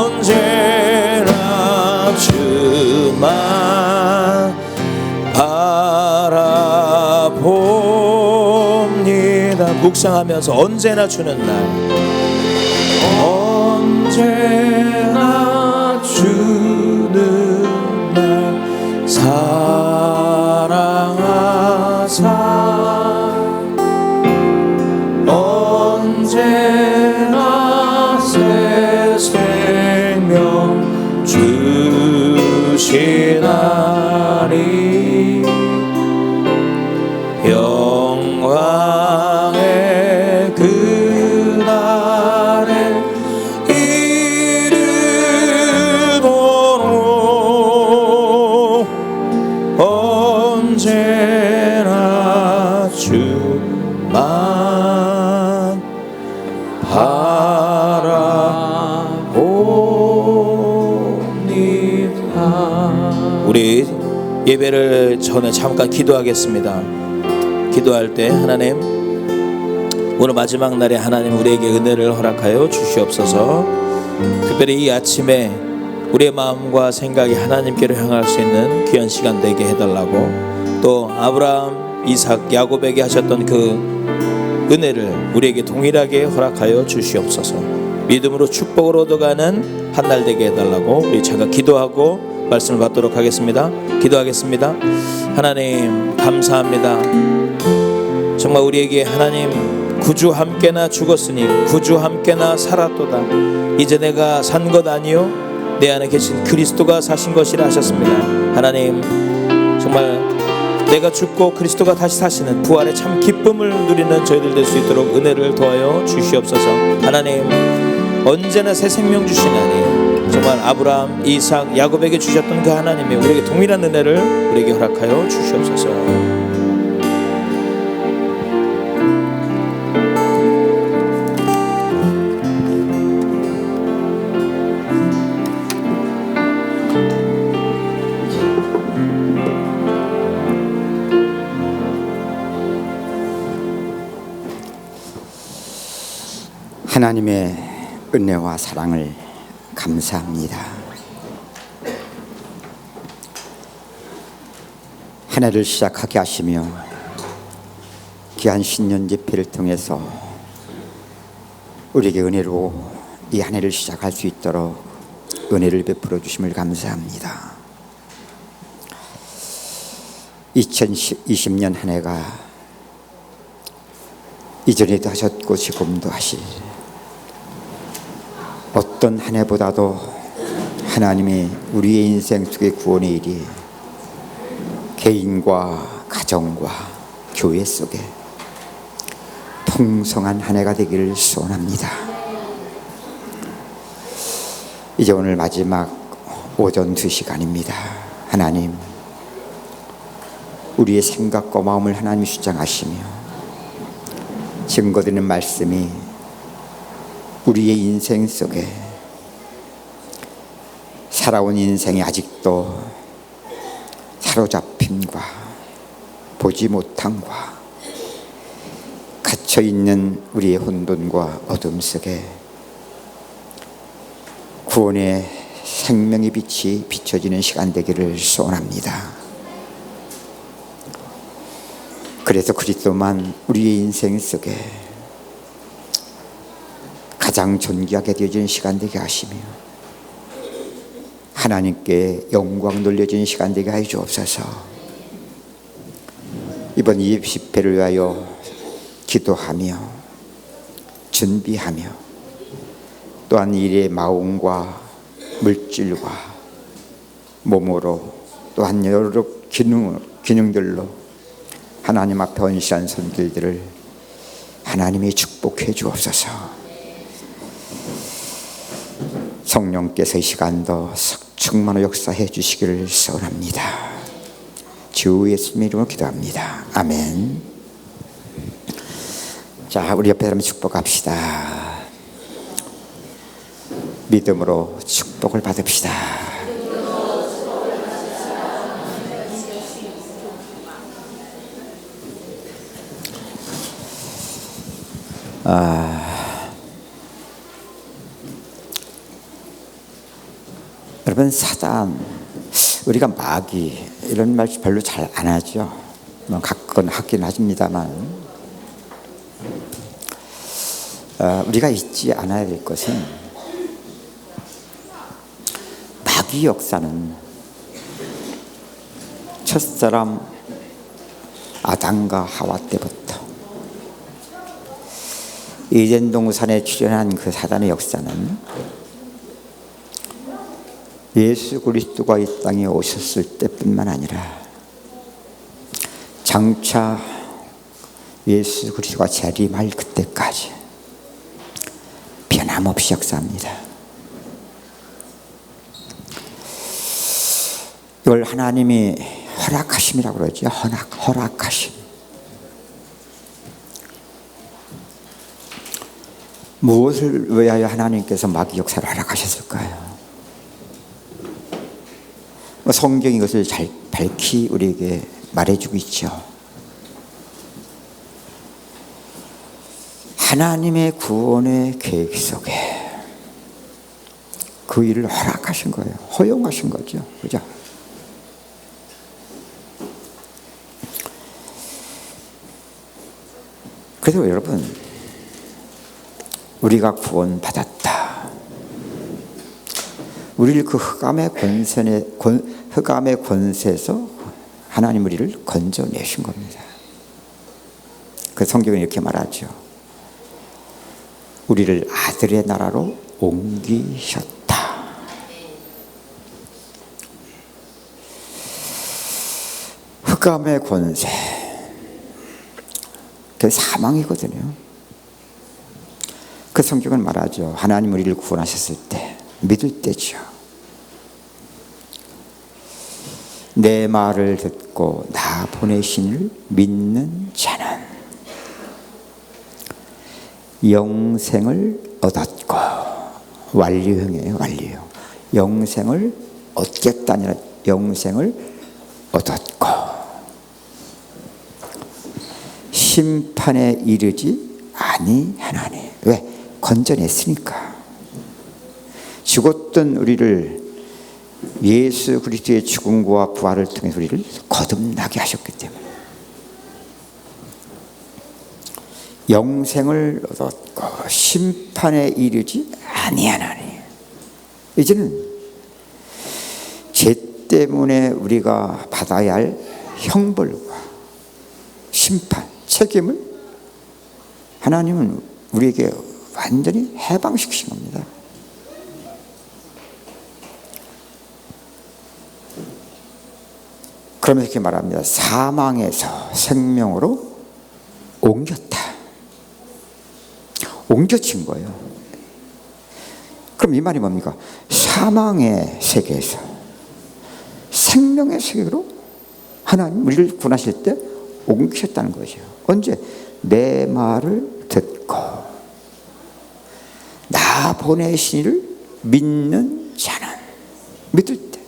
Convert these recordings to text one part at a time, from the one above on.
언제나 주만 바라봅니다. 묵상하면서 언제나 주는 날, 언제나 주는 날 사랑하사 언제나 새 생명 주시나니 영광의 그날에 이르도록 언제나 주만 바라봅니다. 우리 예배를 전에 잠깐 기도하겠습니다. 기도할 때 하나님, 오늘 마지막 날에 하나님 우리에게 은혜를 허락하여 주시옵소서. 특별히 이 아침에 우리의 마음과 생각이 하나님께로 향할 수 있는 귀한 시간 되게 해달라고, 또 아브라함, 이삭, 야곱에게 하셨던 그 은혜를 우리에게 동일하게 허락하여 주시옵소서. 믿음으로 축복을 얻어가는 한 날 되게 해달라고 우리 잠깐 기도하고 말씀을 받도록 하겠습니다. 기도하겠습니다. 하나님 감사합니다. 정말 우리에게 하나님 구주 함께나 죽었으니 구주 함께나 살았도다. 이제 내가 산 것 아니요 내 안에 계신 그리스도가 사신 것이라 하셨습니다. 하나님 정말 내가 죽고 그리스도가 다시 사시는 부활의 참 기쁨을 누리는 저희들 될 수 있도록 은혜를 더하여 주시옵소서. 하나님 언제나 새 생명 주시나니 정말 아브라함, 이삭, 야곱에게 주셨던 그 하나님이 우리에게 동일한 은혜를 우리에게 허락하여 주시옵소서. 하나님의 은혜와 사랑을 감사합니다. 한 해를 시작하게 하시며 귀한 신년 집회를 통해서 우리에게 은혜로 이 한 해를 시작할 수 있도록 은혜를 베풀어 주심을 감사합니다. 2020년 한 해가 이전에도 하셨고 지금도 하실 어떤 한 해보다도 하나님이 우리의 인생 속의 구원의 일이 개인과 가정과 교회 속에 풍성한 한 해가 되기를 소원합니다. 이제 오늘 마지막 오전 2시간입니다. 하나님 우리의 생각과 마음을 하나님이 주장하시며 증거되는 말씀이 우리의 인생 속에 살아온 인생이 아직도 사로잡힘과 보지 못함과 갇혀있는 우리의 혼돈과 어둠 속에 구원의 생명의 빛이 비춰지는 시간 되기를 소원합니다. 그래서 그리스도만 우리의 인생 속에 가장 존귀하게 되어지는 시간 되게 하시며 하나님께 영광 돌려지는 시간 되게 하여 주옵소서. 이번 20회를 위하여 기도하며 준비하며 또한 일의 마음과 물질과 몸으로 또한 여러 기능들로 하나님 앞에 헌신한 손길들을 하나님이 축복해 주옵소서. 성령께서 이 시간도 충만히 역사해 주시기를 소원합니다. 주 예수님 이름으로 기도합니다. 아멘. 자, 우리 옆에 사람 축복합시다. 믿음으로 축복을 받읍시다. 여러분, 사단, 우리가 마귀 이런 말 별로 잘 안 하죠. 가끔 하긴 하십니다만, 우리가 잊지 않아야 될 것은 마귀 역사는 첫사람 아담과 하와 때부터 에덴 동산에 출현한 그 사단의 역사는 예수 그리스도가 이 땅에 오셨을 때뿐만 아니라 장차 예수 그리스도가 재림할 그때까지 변함없이 역사합니다. 이걸 하나님이 허락하심이라고 그러죠. 허락하심. 무엇을 위하여 하나님께서 마귀 역사를 허락하셨을까요? 성경이 이것을 잘 밝히 우리에게 말해주고 있죠. 하나님의 구원의 계획 속에 그 일을 허락하신 거예요. 허용하신 거죠. 그죠? 그래서 여러분, 우리가 구원받았다. 우리를 그 흑암의 권세에서 하나님 우리를 건져내신 겁니다. 그 성경은 이렇게 말하죠. 우리를 아들의 나라로 옮기셨다. 흑암의 권세, 그게 사망이거든요. 그 성경은 말하죠. 하나님 우리를 구원하셨을 때, 믿을 때죠. 내 말을 듣고 나 보내신을 믿는 자는 영생을 얻었고, 완료형이에요. 완료형. 영생을 얻겠다니라, 영생을 얻었고 심판에 이르지 아니하나니. 왜? 건져냈으니까. 죽었던 우리를 예수 그리스도의 죽음과 부활을 통해서 우리를 거듭나게 하셨기 때문에 영생을 얻었고 심판에 이르지 아니하나니. 이제는 죄 때문에 우리가 받아야 할 형벌과 심판, 책임을 하나님은 우리에게 완전히 해방시키신 겁니다. 그러면서 이렇게 말합니다. 사망에서 생명으로 옮겼다. 옮겨진 거예요. 그럼 이 말이 뭡니까? 사망의 세계에서 생명의 세계로 하나님 우리를 구원하실 때 옮기셨다는 거죠. 언제? 내 말을 듣고 나 보내신 이를 믿는 자는. 믿을 때.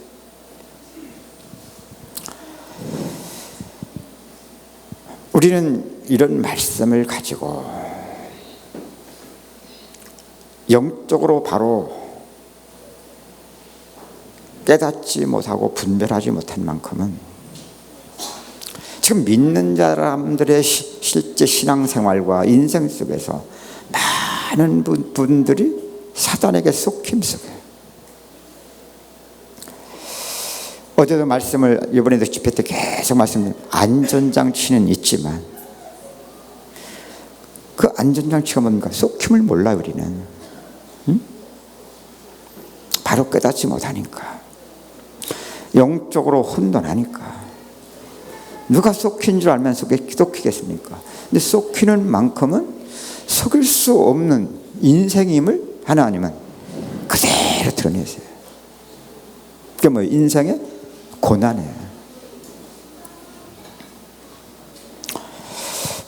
우리는 이런 말씀을 가지고 영적으로 바로 깨닫지 못하고 분별하지 못한 만큼은 지금 믿는 사람들의 실제 신앙생활과 인생 속에서 많은 분들이 사단에게 속힘 속에. 어제도 말씀을 이번에도 집회 때 계속 말씀드린 안전장치는 있지만 그 안전장치가 뭡니까? 속힘을 몰라요. 우리는 바로 깨닫지 못하니까, 영적으로 혼돈하니까. 누가 속힌 줄 알면 속히겠습니까? 근데 속히는 만큼은 속일 수 없는 인생임을 하나님은 그대로 드러내세요. 그게 뭐예요? 인생의 고난이에요.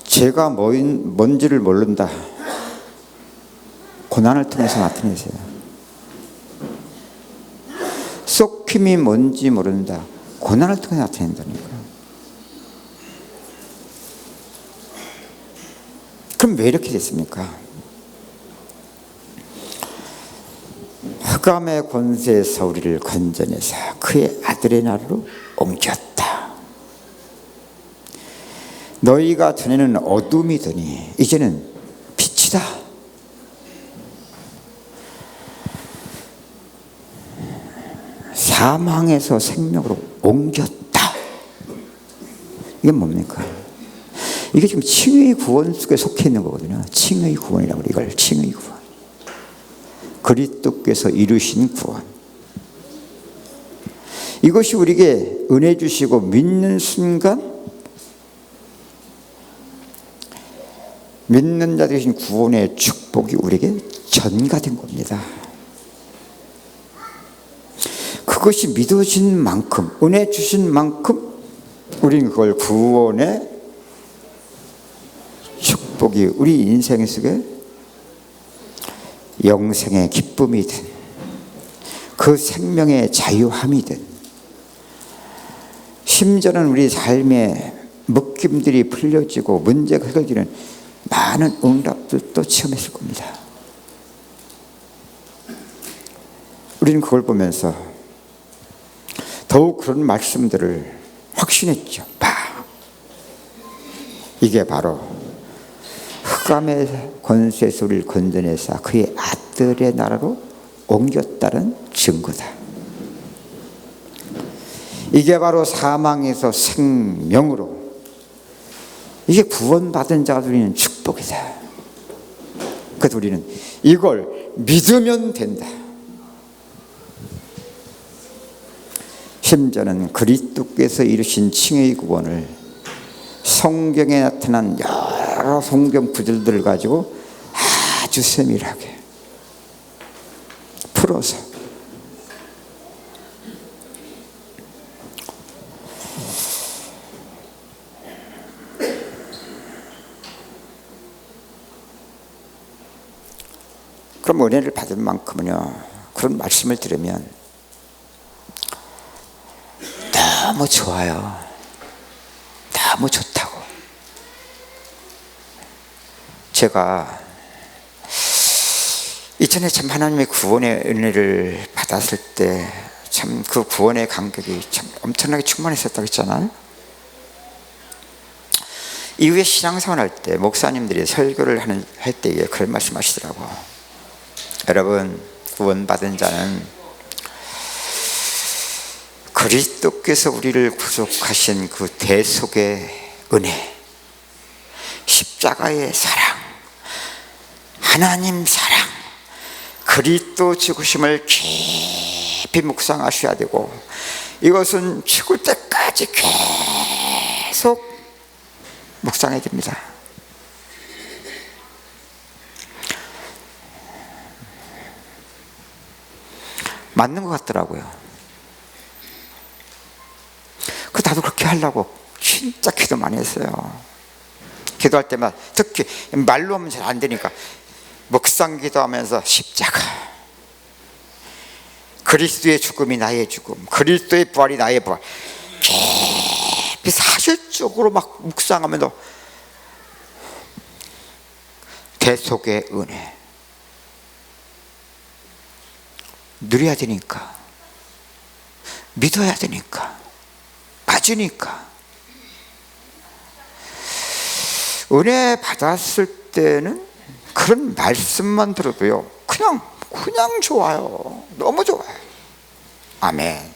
죄가 뭔지를 모른다. 고난을 통해서 나타내세요. 속힘이 뭔지 모른다. 고난을 통해 나타낸다니까. 그럼 왜 이렇게 됐습니까? 흑암의 권세에서 우리를 건져내서 그의 아들의 나라로 옮겼다. 너희가 전에는 어둠이더니 이제는 빛이다. 사망에서 생명으로 옮겼다. 이게 뭡니까? 이게 지금 칭의 구원 속에 속해 있는 거거든요. 칭의 구원이라고 그래요. 이걸 칭의 구원. 그리스도께서 이루신 구원. 이것이 우리에게 은혜 주시고 믿는 순간 믿는 자들이 주신 구원의 축복이 우리에게 전가된 겁니다. 그것이 믿어진 만큼, 은혜 주신 만큼 우리는 그걸 구원의 축복이 우리 인생 속에 영생의 기쁨이든 그 생명의 자유함이든 심지어는 우리 삶의 묶임들이 풀려지고 문제가 해결되는 많은 응답들도 체험했을 겁니다. 우리는 그걸 보면서 더욱 그런 말씀들을 확신했죠. 이게 바로 흑암의 권세에서 우리를 건져내서 그의 아들의 나라로 옮겼다는 증거다. 이게 바로 사망에서 생명으로, 이게 구원받은 자가 누리는 축복이다. 그래서 우리는 이걸 믿으면 된다. 심지어는 그리스도께서 이루신 칭의 구원을 성경에 나타난 여러 성경 구절들을 가지고 아주 세밀하게 풀어서 그럼 은혜를 받은 만큼은요, 그런 말씀을 들으면 너무 좋아요. 너무 좋다고. 제가 이전에 참 하나님의 구원의 은혜를 받았을 때 참 그 구원의 감격이 참 엄청나게 충만했었다고 했잖아요. 이후에 신앙생활 할 때 목사님들이 설교를 할 때에 그런 말씀하시더라고. 여러분, 구원받은 자는 그리스도께서 우리를 구속하신 그 대속의 은혜, 십자가의 사랑, 하나님 사랑, 그리스도 죽으심을 깊이 묵상하셔야 되고, 이것은 죽을 때까지 계속 묵상해야 됩니다. 맞는 것 같더라고요. 나도 그렇게 하려고 진짜 기도 많이 했어요. 기도할 때마다 특히 말로 하면 잘 안 되니까 묵상 기도하면서 십자가, 그리스도의 죽음이 나의 죽음, 그리스도의 부활이 나의 부활, 깊이 사실적으로 막 묵상하면서 대속의 은혜 누려야 되니까, 믿어야 되니까, 맞으니까. 은혜 받았을 때는 그런 말씀만 들어도요, 그냥 좋아요. 너무 좋아요. 아멘.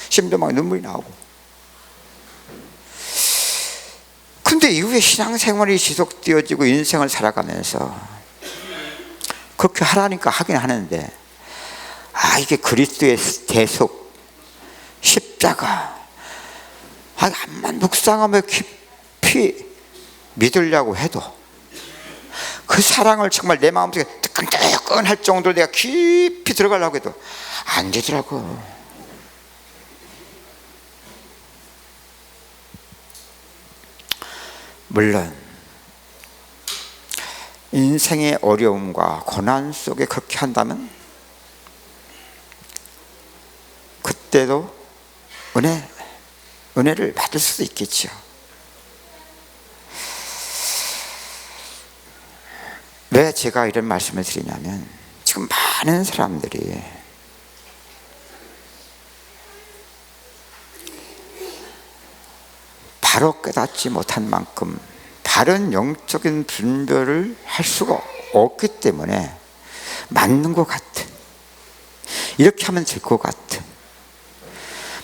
심도 막 눈물이 나오고. 근데 이후에 신앙생활이 지속되어지고 인생을 살아가면서 그렇게 하라니까 하긴 하는데, 이게 그리스도의 대속, 십자가, 암만 묵상하며 깊이 믿으려고 해도 그 사랑을 정말 내 마음속에 뜨끈뜨끈할 정도로 내가 깊이 들어가려고 해도 안 되더라고. 물론 인생의 어려움과 고난 속에 그렇게 한다면 그때도 은혜를 받을 수도 있겠죠. 왜 제가 이런 말씀을 드리냐면, 지금 많은 사람들이 바로 깨닫지 못한 만큼 바른 영적인 분별을 할 수가 없기 때문에 맞는 것 같아. 이렇게 하면 될 것 같아.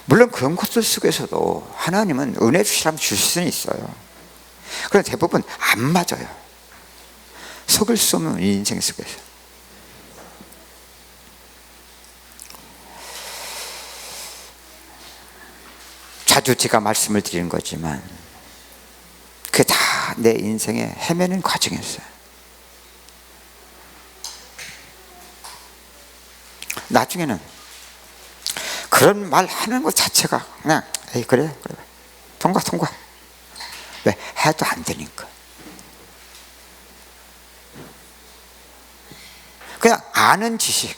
물론 그런 것들 속에서도 하나님은 은혜 주시라면 줄 수는 있어요. 그런데 대부분 안 맞아요. 속을 수 없는 인생 속에서. 자주 제가 말씀을 드리는 거지만 그게 다 내 인생에 헤매는 과정이었어요. 나중에는 그런 말 하는 것 자체가 그냥 에이 그래 통과 왜 해도 안 되니까. 그냥 아는 지식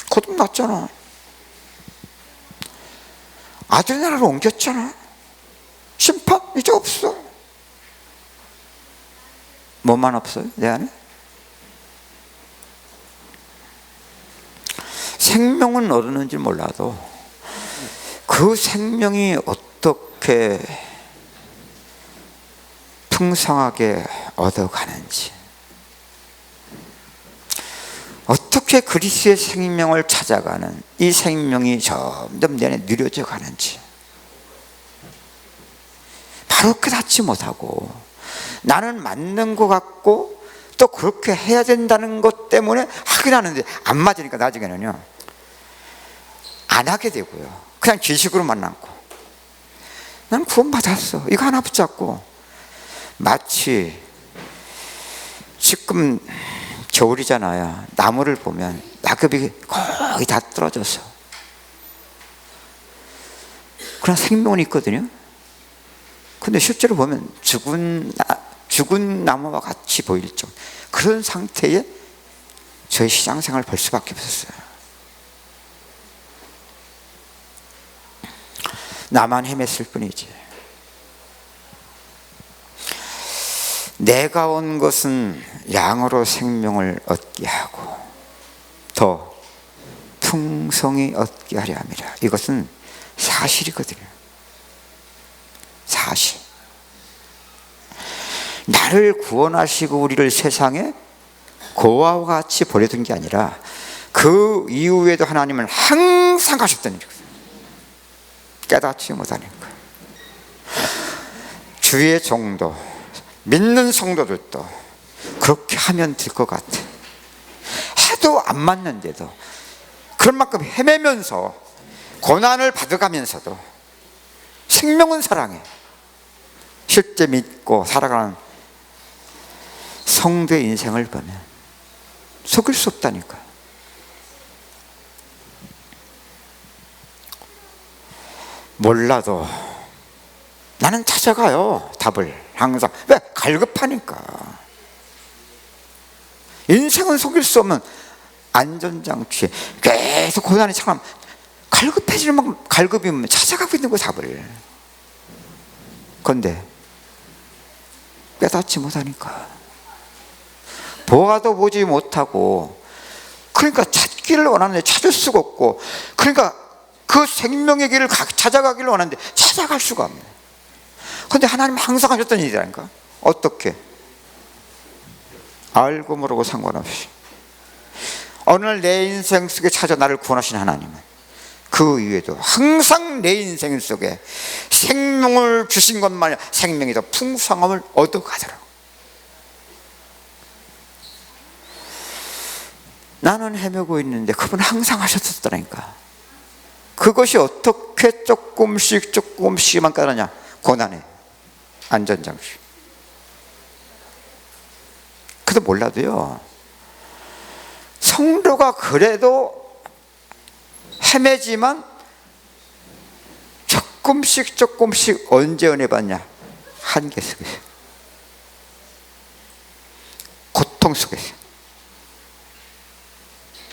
고등 났잖아. 아들 나라로 옮겼잖아. 심판 이제 없어. 뭐만 없어요 내 안에? 생명은 얻었는지 몰라도 그 생명이 어떻게 풍성하게 얻어가는지, 어떻게 그리스도의 생명을 찾아가는 이 생명이 점점 내 안에 누려져 가는지 바로 깨닫지 못하고 나는 맞는 것 같고 또 그렇게 해야 된다는 것 때문에 하긴 하는데 안 맞으니까 나중에는요 안 하게 되고요. 그냥 지식으로만 남고 난 구원받았어 이거 하나 붙잡고, 마치 지금 겨울이잖아요. 나무를 보면 낙엽이 거의 다 떨어져서 그런 생명은 있거든요. 근데 실제로 보면 죽은 나무와 같이 보일 정도 그런 상태에 저희 신앙생활을 볼 수밖에 없었어요. 나만 헤맸을 뿐이지. 내가 온 것은 양으로 생명을 얻게 하고 더 풍성히 얻게 하려 함이라. 이것은 사실이거든요. 사실. 나를 구원하시고 우리를 세상에 고아와 같이 버려둔 게 아니라 그 이후에도 하나님은 항상 가셨다는 거예요. 깨닫지 못하니까. 주의 종도, 믿는 성도들도 그렇게 하면 될 것 같아. 해도 안 맞는데도 그런 만큼 헤매면서 고난을 받아가면서도 생명은 사랑해. 실제 믿고 살아가는 성도의 인생을 보면 속을 수 없다니까. 몰라도 나는 찾아가요. 답을 항상. 왜? 갈급하니까. 인생은 속일 수 없는 안전장치. 계속 고난이 참 갈급해지는 만큼 갈급이면 찾아가고 있는 거 답을. 그런데 깨닫지 못하니까 보아도 보지 못하고, 그러니까 찾기를 원하는데 찾을 수가 없고, 그러니까 그 생명의 길을 찾아가기를 원하는데 찾아갈 수가 없네. 그런데 하나님 항상 하셨던 일이라니까. 어떻게? 알고 모르고 상관없이 어느 날 내 인생 속에 찾아 나를 구원하신 하나님은 그 이후에도 항상 내 인생 속에 생명을 주신 것만 아니라 생명이 더 풍성함을 얻어가더라고. 나는 헤매고 있는데 그분 항상 하셨었다니까. 그것이 어떻게 조금씩만 까느냐? 고난의 안전장치. 그도 몰라도요, 성도가 그래도 헤매지만 조금씩 언제 은혜 받냐? 한계 속에서, 고통 속에서.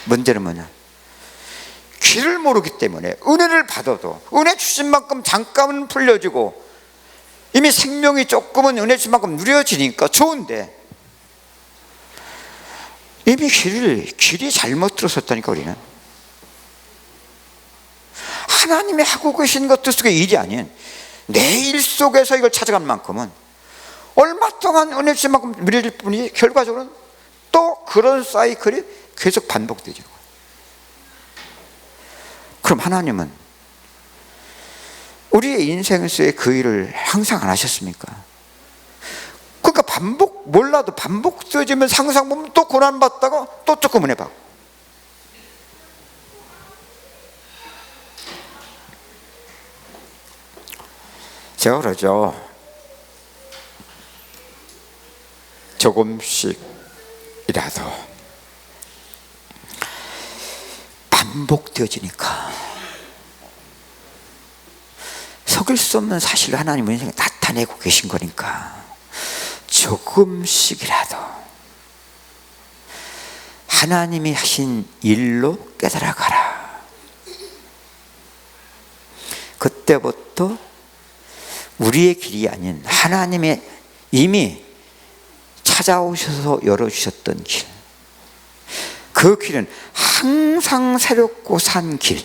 문제는 뭐냐? 길을 모르기 때문에 은혜를 받아도 은혜 주신 만큼 잠깐은 풀려지고 이미 생명이 조금은 은혜 주신 만큼 누려지니까 좋은데 이미 길이 잘못 들었었다니까. 우리는 하나님이 하고 계신 것들 속에 일이 아닌 내 일 속에서 이걸 찾아간 만큼은 얼마 동안 은혜 주신 만큼 누릴 뿐이지 결과적으로는 또 그런 사이클이 계속 반복되죠. 그럼 하나님은 우리의 인생에서의 그 일을 항상 안 하셨습니까? 그러니까 몰라도 반복되어지면 항상 보면 또 고난받다가 또 조금 은혜 받고. 제가 그러죠. 조금씩이라도 반복되어지니까 속일 수 없는 사실을 하나님은 인생에 나타내고 계신 거니까 조금씩이라도 하나님이 하신 일로 깨달아가라. 그때부터 우리의 길이 아닌 하나님의 이미 찾아오셔서 열어주셨던 길, 그 길은 항상 새롭고 산 길.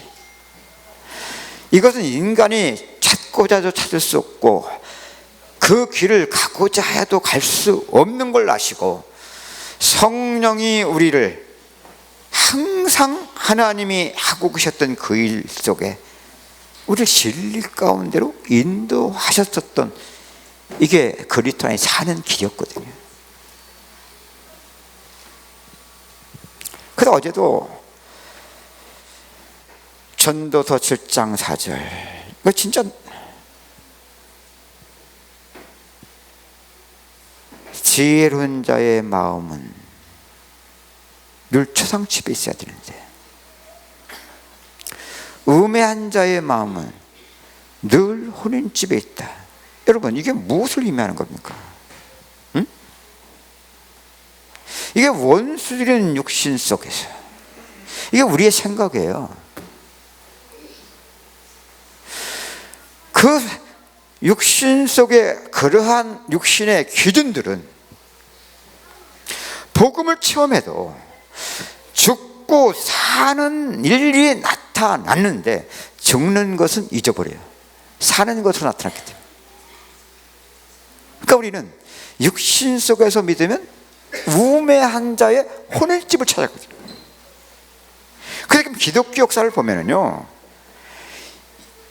이것은 인간이 찾고자도 찾을 수 없고 그 길을 가고자 해도 갈 수 없는 걸 아시고 성령이 우리를 항상 하나님이 하고 계셨던 그 일 속에 우리를 진리 가운데로 인도하셨었던, 이게 그리스도 안에 사는 길이었거든요. 그래서 어제도 전도서 7장 4절, 이거 진짜 지혜로운 자의 마음은 늘 초상집에 있어야 되는데 우매한 자의 마음은 늘 혼인집에 있다. 여러분, 이게 무엇을 의미하는 겁니까? 응? 이게 원수들인 육신 속에서, 이게 우리의 생각이에요. 그 육신 속에 그러한 육신의 기준들은 복음을 체험해도 죽고 사는 일이 나타났는데 죽는 것은 잊어버려요. 사는 것으로 나타났기 때문에. 그러니까 우리는 육신 속에서 믿으면 우매한 자의 혼인집을 찾았거든요. 그러니까 기독교 역사를 보면은요,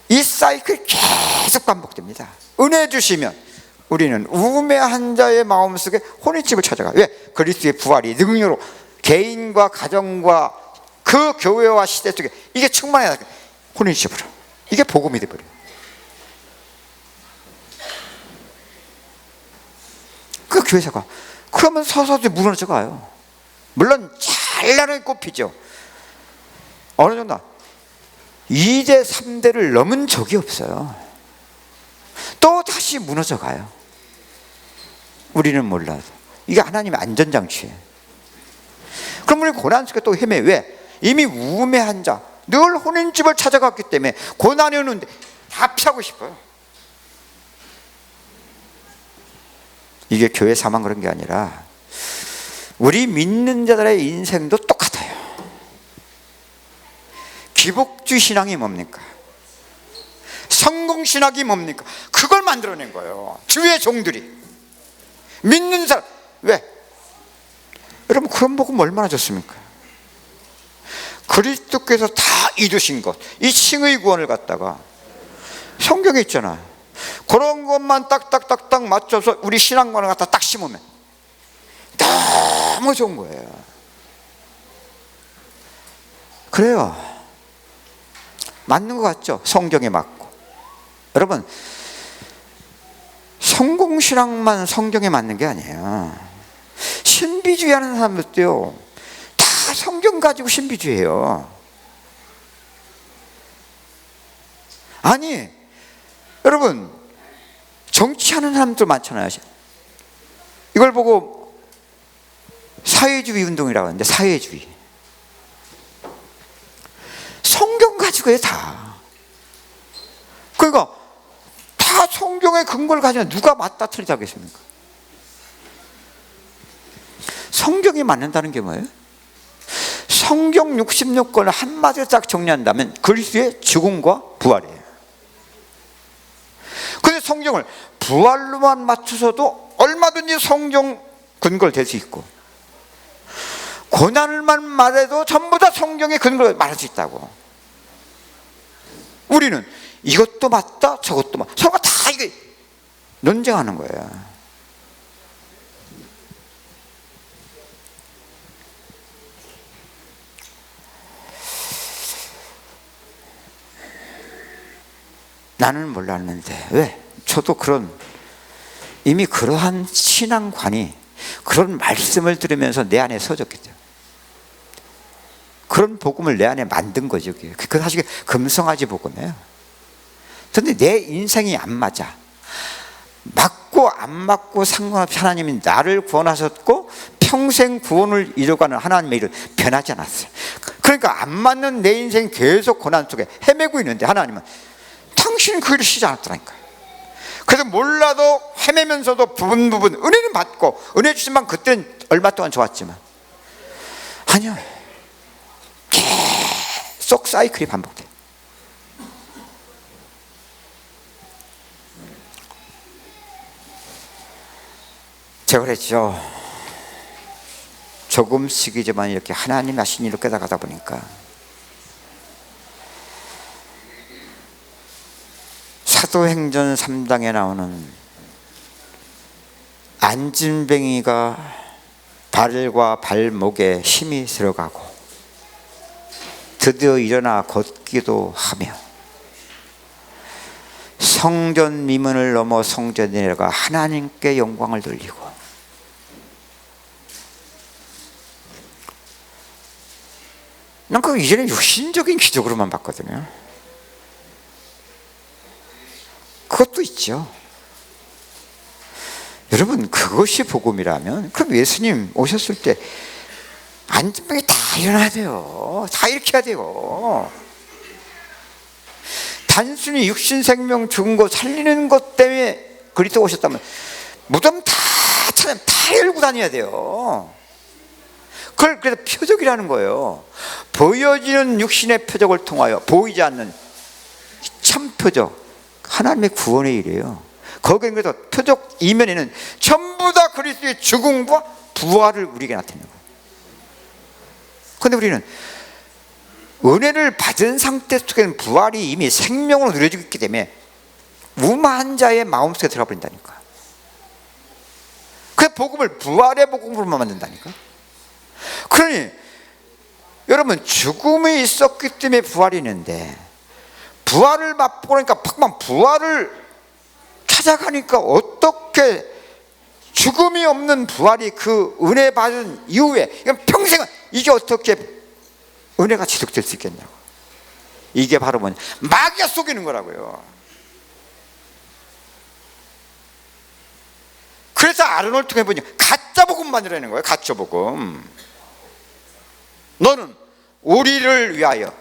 이 사이클이 계속 반복됩니다. 은혜 주시면 우리는 우매한 자의 마음속에 혼인집을 찾아가요. 왜? 그리스도의 부활이 능력으로 개인과 가정과 그 교회와 시대 속에 이게 충만해야 혼인집으로, 이게 복음이 되어버려요. 그 교회사가 그러면 서서히 무너져 가요. 물론 찬란하게 꼽히죠. 어느 정도 2대 3대를 넘은 적이 없어요. 또 다시 무너져 가요. 우리는 몰라도. 이게 하나님의 안전장치예요. 그럼 우리 고난 속에 또 헤매. 왜? 이미 우매한 자, 늘 혼인집을 찾아갔기 때문에 고난이 오는데 다 피하고 싶어요. 이게 교회 사만 그런 게 아니라 우리 믿는 자들의 인생도 똑같아요. 기복주의 신앙이 뭡니까? 성공신학이 뭡니까? 그걸 만들어낸 거예요. 주의 종들이 믿는 사람. 왜? 여러분, 그런 복음 얼마나 좋습니까? 그리스도께서 다 이루신 것, 이 칭의 구원을 갖다가 성경에 있잖아. 그런 것만 딱딱딱딱 맞춰서 우리 신앙관을 갖다 딱 심으면 너무 좋은 거예요. 그래요. 맞는 것 같죠? 성경에 맞고. 여러분, 성공신앙만 성경에 맞는 게 아니에요. 신비주의 하는 사람들도요, 다 성경 가지고 신비주의해요. 아니, 여러분, 정치하는 사람들 많잖아요. 이걸 보고 사회주의 운동이라고 하는데, 사회주의. 성경 가지고요, 다. 그러니까 다 성경의 근거를 가지면 누가 맞다 틀리다 하겠습니까? 성경이 맞는다는 게 뭐예요? 성경 66권을 한마디로 딱 정리한다면 그리스도의 죽음과 부활이에요. 근데 성경을 부활로만 맞춰서도 얼마든지 성경 근거를 댈 수 있고, 고난을만 말해도 전부 다 성경의 근거를 말할 수 있다고. 우리는 이것도 맞다 저것도 맞다, 서로가 다 이게 논쟁하는 거예요. 나는 몰랐는데 왜? 저도 이미 그러한 신앙관이, 그런 말씀을 들으면서 내 안에 서졌기 때문에, 그런 복음을 내 안에 만든 거죠. 그건 사실 금성아지 복음이에요. 그런데 내 인생이 안 맞아. 맞고 안 맞고 상관없이 하나님이 나를 구원하셨고 평생 구원을 이뤄가는 하나님의 일은 변하지 않았어요. 그러니까 안 맞는 내 인생 계속 고난 속에 헤매고 있는데 하나님은 당신은 그 일을 쉬지 않았더라니까요. 그래서 몰라도 헤매면서도 부분 은혜는 받고, 은혜 주시면 그때는 얼마 동안 좋았지만, 아니요, 계속 사이클이 반복돼요. 제가 그랬죠. 조금씩이지만 이렇게 하나님 하신 일을 깨달아가다 보니까 사도행전 3장에 나오는 안진뱅이가 발과 발목에 힘이 들어가고 드디어 일어나 걷기도 하며 성전 미문을 넘어 성전에 내려가 하나님께 영광을 돌리고, 난 그 이전에 육신적인 기적으로만 봤거든요. 그것도 있죠. 여러분, 그것이 복음이라면 그럼 예수님 오셨을 때 안진병이 다 일어나야 돼요. 다 일으켜야 돼요. 단순히 육신 생명 죽은 거 살리는 것 때문에 그리스도 오셨다면 무덤 다 찾으면 다 열고 다녀야 돼요. 그걸 그래서 표적이라는 거예요. 보여지는 육신의 표적을 통하여 보이지 않는 참 표적, 하나님의 구원의 일이에요. 거기는 그래서 표적 이면에는 전부 다 그리스도의 죽음과 부활을 우리에게 나타내는 거예요. 그런데 우리는 은혜를 받은 상태 속에는 부활이 이미 생명으로 누려지고 있기 때문에 무마한 자의 마음속에 들어가 버린다니까. 그 복음을 부활의 복음으로만 만든다니까. 그러니 여러분, 죽음이 있었기 때문에 부활이 있는데, 부활을 맛보니까 팍만 부활을 찾아가니까 어떻게 죽음이 없는 부활이 그 은혜 받은 이후에 평생은 이게 어떻게 은혜가 지속될 수 있겠냐고. 이게 바로 뭐냐, 마귀가 속이는 거라고요. 그래서 아론을 통해 보니 가짜 복음 만들어내는 거예요. 가짜 복음. 너는 우리를 위하여.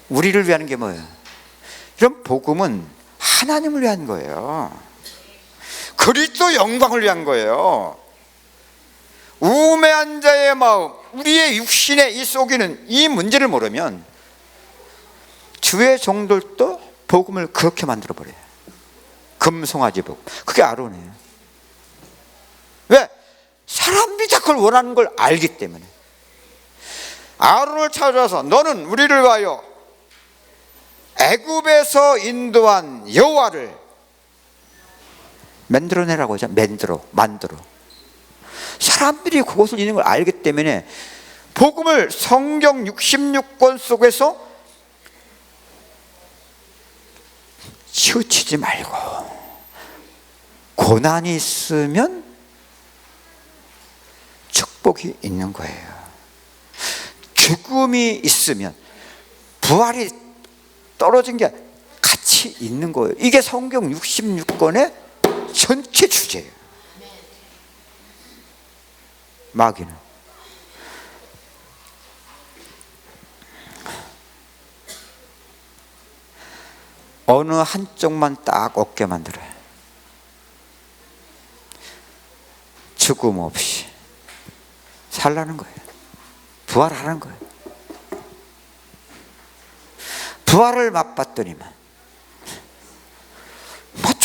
우리를 위한 게 뭐예요? 이런 복음은 하나님을 위한 거예요. 그리스도 영광을 위한 거예요. 우매한 자의 마음, 우리의 육신에 이 속이는 이 문제를 모르면 주의 종들도 복음을 그렇게 만들어 버려요. 금송아지 복음. 그게 아론이에요. 왜? 사람들이 다 그걸 원하는 걸 알기 때문에. 아론을 찾아서 너는 우리를 위하여 애굽에서 인도한 여호와를 만들어내라고 하죠. 만들어. 사람들이 그것을 있는 걸 알기 때문에 복음을 성경 66권 속에서 치우치지 말고, 고난이 있으면 축복이 있는 거예요. 죽음이 있으면 부활이 떨어진 게 같이 있는 거예요. 이게 성경 66권의 전체 주제예요. 마귀는 어느 한쪽만 딱 얻게 만들어요. 죽음 없이 살라는 거예요. 부활하는 거예요. 부활을 맛봤더니만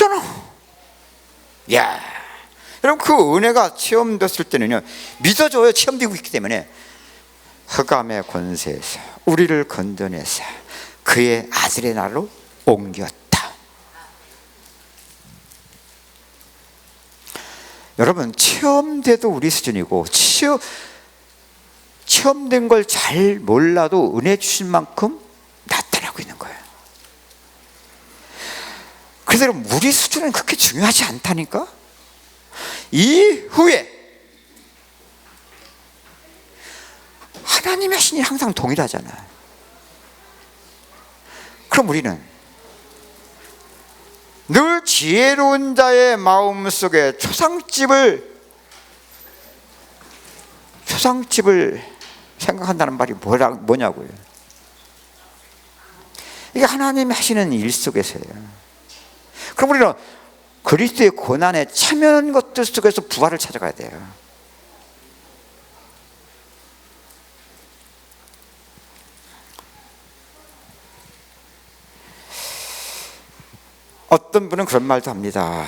없잖아. 야, 여러분 그 은혜가 체험됐을 때는요, 믿어져요. 체험되고 있기 때문에. 흑암의 권세에서 우리를 건져내서 그의 아들의 날로 옮겼다. 여러분, 체험돼도 우리 수준이고, 체험된 걸 잘 몰라도 은혜 주신 만큼 나타나고 있는 거예요. 그래서 여러분, 우리 수준은 그렇게 중요하지 않다니까. 이후에 하나님의 신이 항상 동일하잖아요. 그럼 우리는 늘 지혜로운 자의 마음속에 초상집을 생각한다는 말이 뭐냐고요. 이게 하나님이 하시는 일 속에서예요. 그럼 우리는 그리스도의 고난에 참여하는 것들 속에서 부활을 찾아가야 돼요. 어떤 분은 그런 말도 합니다.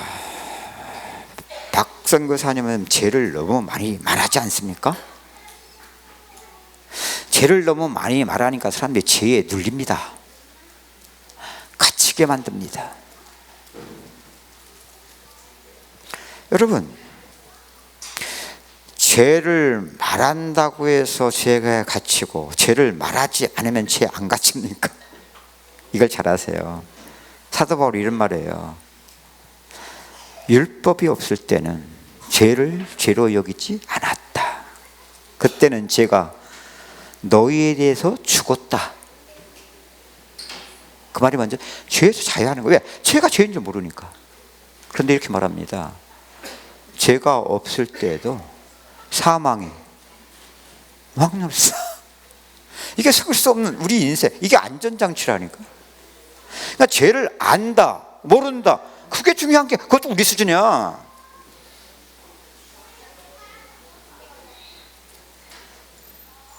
박선교사님은 죄를 너무 많이 말하지 않습니까? 죄를 너무 많이 말하니까 사람들이 죄에 눌립니다. 갇히게 만듭니다. 여러분, 죄를 말한다고 해서 죄가 갇히고 죄를 말하지 않으면 죄 안 갇힙니까? 이걸 잘 아세요. 사도 바울이 이런 말이에요. 율법이 없을 때는 죄를 죄로 여기지 않았다. 그때는 죄가 너희에 대해서 죽었다. 그 말이 먼저 죄에서 자유하는 거예요. 왜? 죄가 죄인 줄 모르니까. 그런데 이렇게 말합니다. 죄가 없을 때에도 사망이 왕노릇. 이게 섞을 수 없는 우리 인생, 이게 안전장치라니까. 그러니까 죄를 안다, 모른다, 그게 중요한 게, 그것도 우리 수준이야.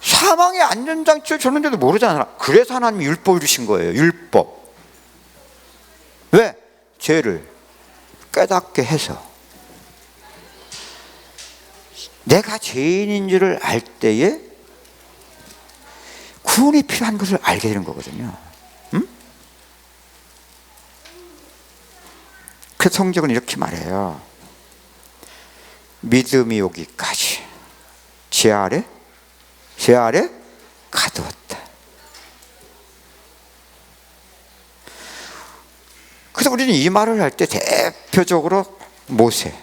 사망의 안전장치를 줬는데도 모르잖아. 그래서 하나님이 율법을 주신 거예요. 율법. 왜? 죄를 깨닫게 해서 내가 죄인인 줄을 알 때에 구원이 필요한 것을 알게 되는 거거든요. 그 성경은 이렇게 말해요. 믿음이 오기까지 죄 아래 가두었다. 그래서 우리는 이 말을 할 때 대표적으로 모세.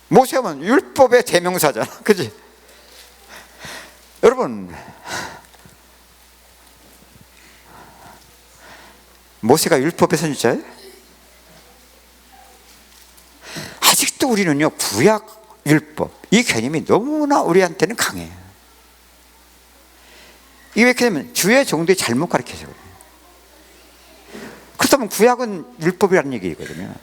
모세는 율법의 대명사잖아. 그치? 여러분, 모세가 율법의 선지자예요? 아직도 우리는요, 구약 율법, 이 개념이 너무나 우리한테는 강해요. 이게 왜 이렇게 주의 정도에 잘못 가르쳐서 그래요. 그렇다면 구약은 율법이라는 얘기거든요.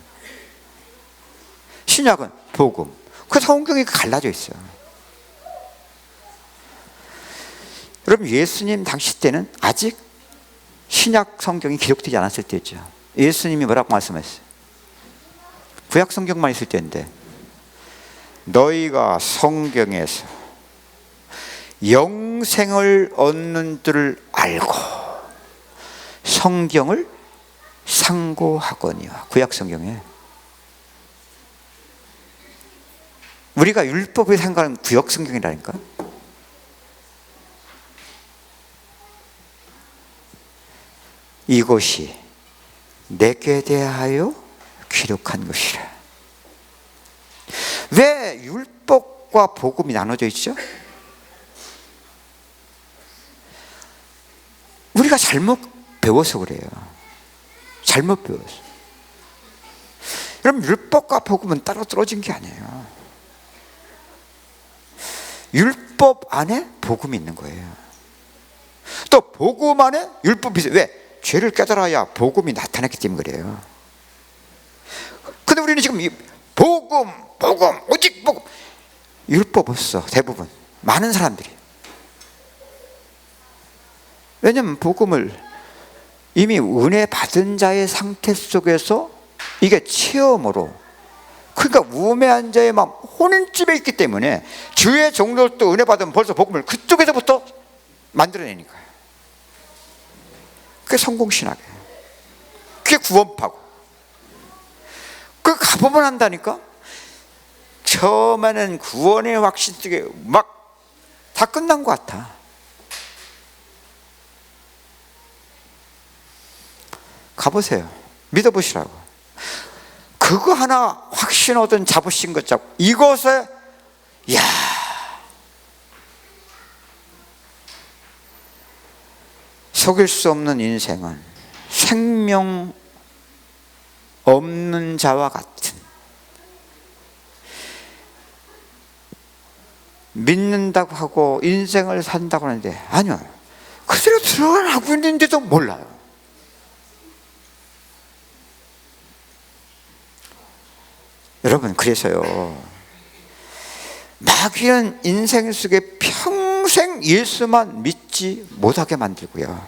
신약은 복음. 그 성경이 갈라져 있어요. 여러분, 예수님 당시 때는 아직 신약 성경이 기록되지 않았을 때였죠. 예수님이 뭐라고 말씀하셨어요? 구약 성경만 있을 때인데, 너희가 성경에서 영생을 얻는 줄을 알고 성경을 상고하거니와. 구약 성경에 우리가 율법을 상고하는 구약 성경이라니까. 이것이 내게 대하여 기록한 것이라. 왜 율법과 복음이 나눠져 있죠? 우리가 잘못 배워서 그래요. 잘못 배워서. 그럼 율법과 복음은 따로 떨어진 게 아니에요. 율법 안에 복음이 있는 거예요. 또 복음 안에 율법이 있어요. 왜? 죄를 깨달아야 복음이 나타났기 때문에 그래요. 근데 우리는 지금 이 복음, 오직 복음. 율법 없어, 대부분. 많은 사람들이. 왜냐면 복음을 이미 은혜 받은 자의 상태 속에서 이게 체험으로, 그러니까 우매한 자의 마음, 혼인집에 있기 때문에 주의 종들도 은혜 받으면 벌써 복음을 그쪽에서부터 만들어내니까요. 그게 성공신학이에요. 그게 구원파고. 그 가보면 한다니까. 처음에는 구원의 확신 속에 막 다 끝난 것 같아. 가보세요. 믿어보시라고. 그거 하나 확신 얻은 잡으신 것 잡고 이것에, 야, 속일 수 없는 인생은 생명 없는 자와 같은, 믿는다고 하고 인생을 산다고 하는데 아니요, 그대로 들어가고 있는데도 몰라요. 여러분, 그래서요, 마귀는 인생 속에 평생 예수만 믿지 못하게 만들고요,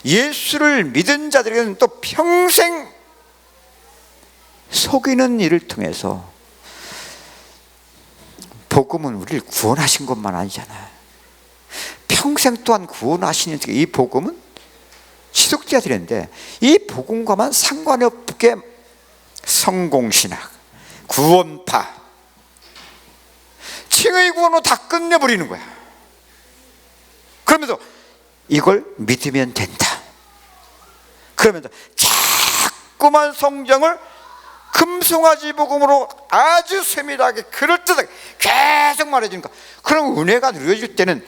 예수를 믿은 자들에게는 또 평생 속이는 일을 통해서, 복음은 우리를 구원하신 것만 아니잖아요. 평생 또한 구원하시는 이 복음은 지속돼야 되는데, 이 복음과만 상관이 없게 성공신학, 구원파, 칭의 구원으로 다 끝내버리는 거야. 그러면서 이걸 믿으면 된다. 그러면서 자꾸만 성경을 금송아지 복음으로 아주 세밀하게 그럴듯하게 계속 말해주니까, 그럼 은혜가 누려질 때는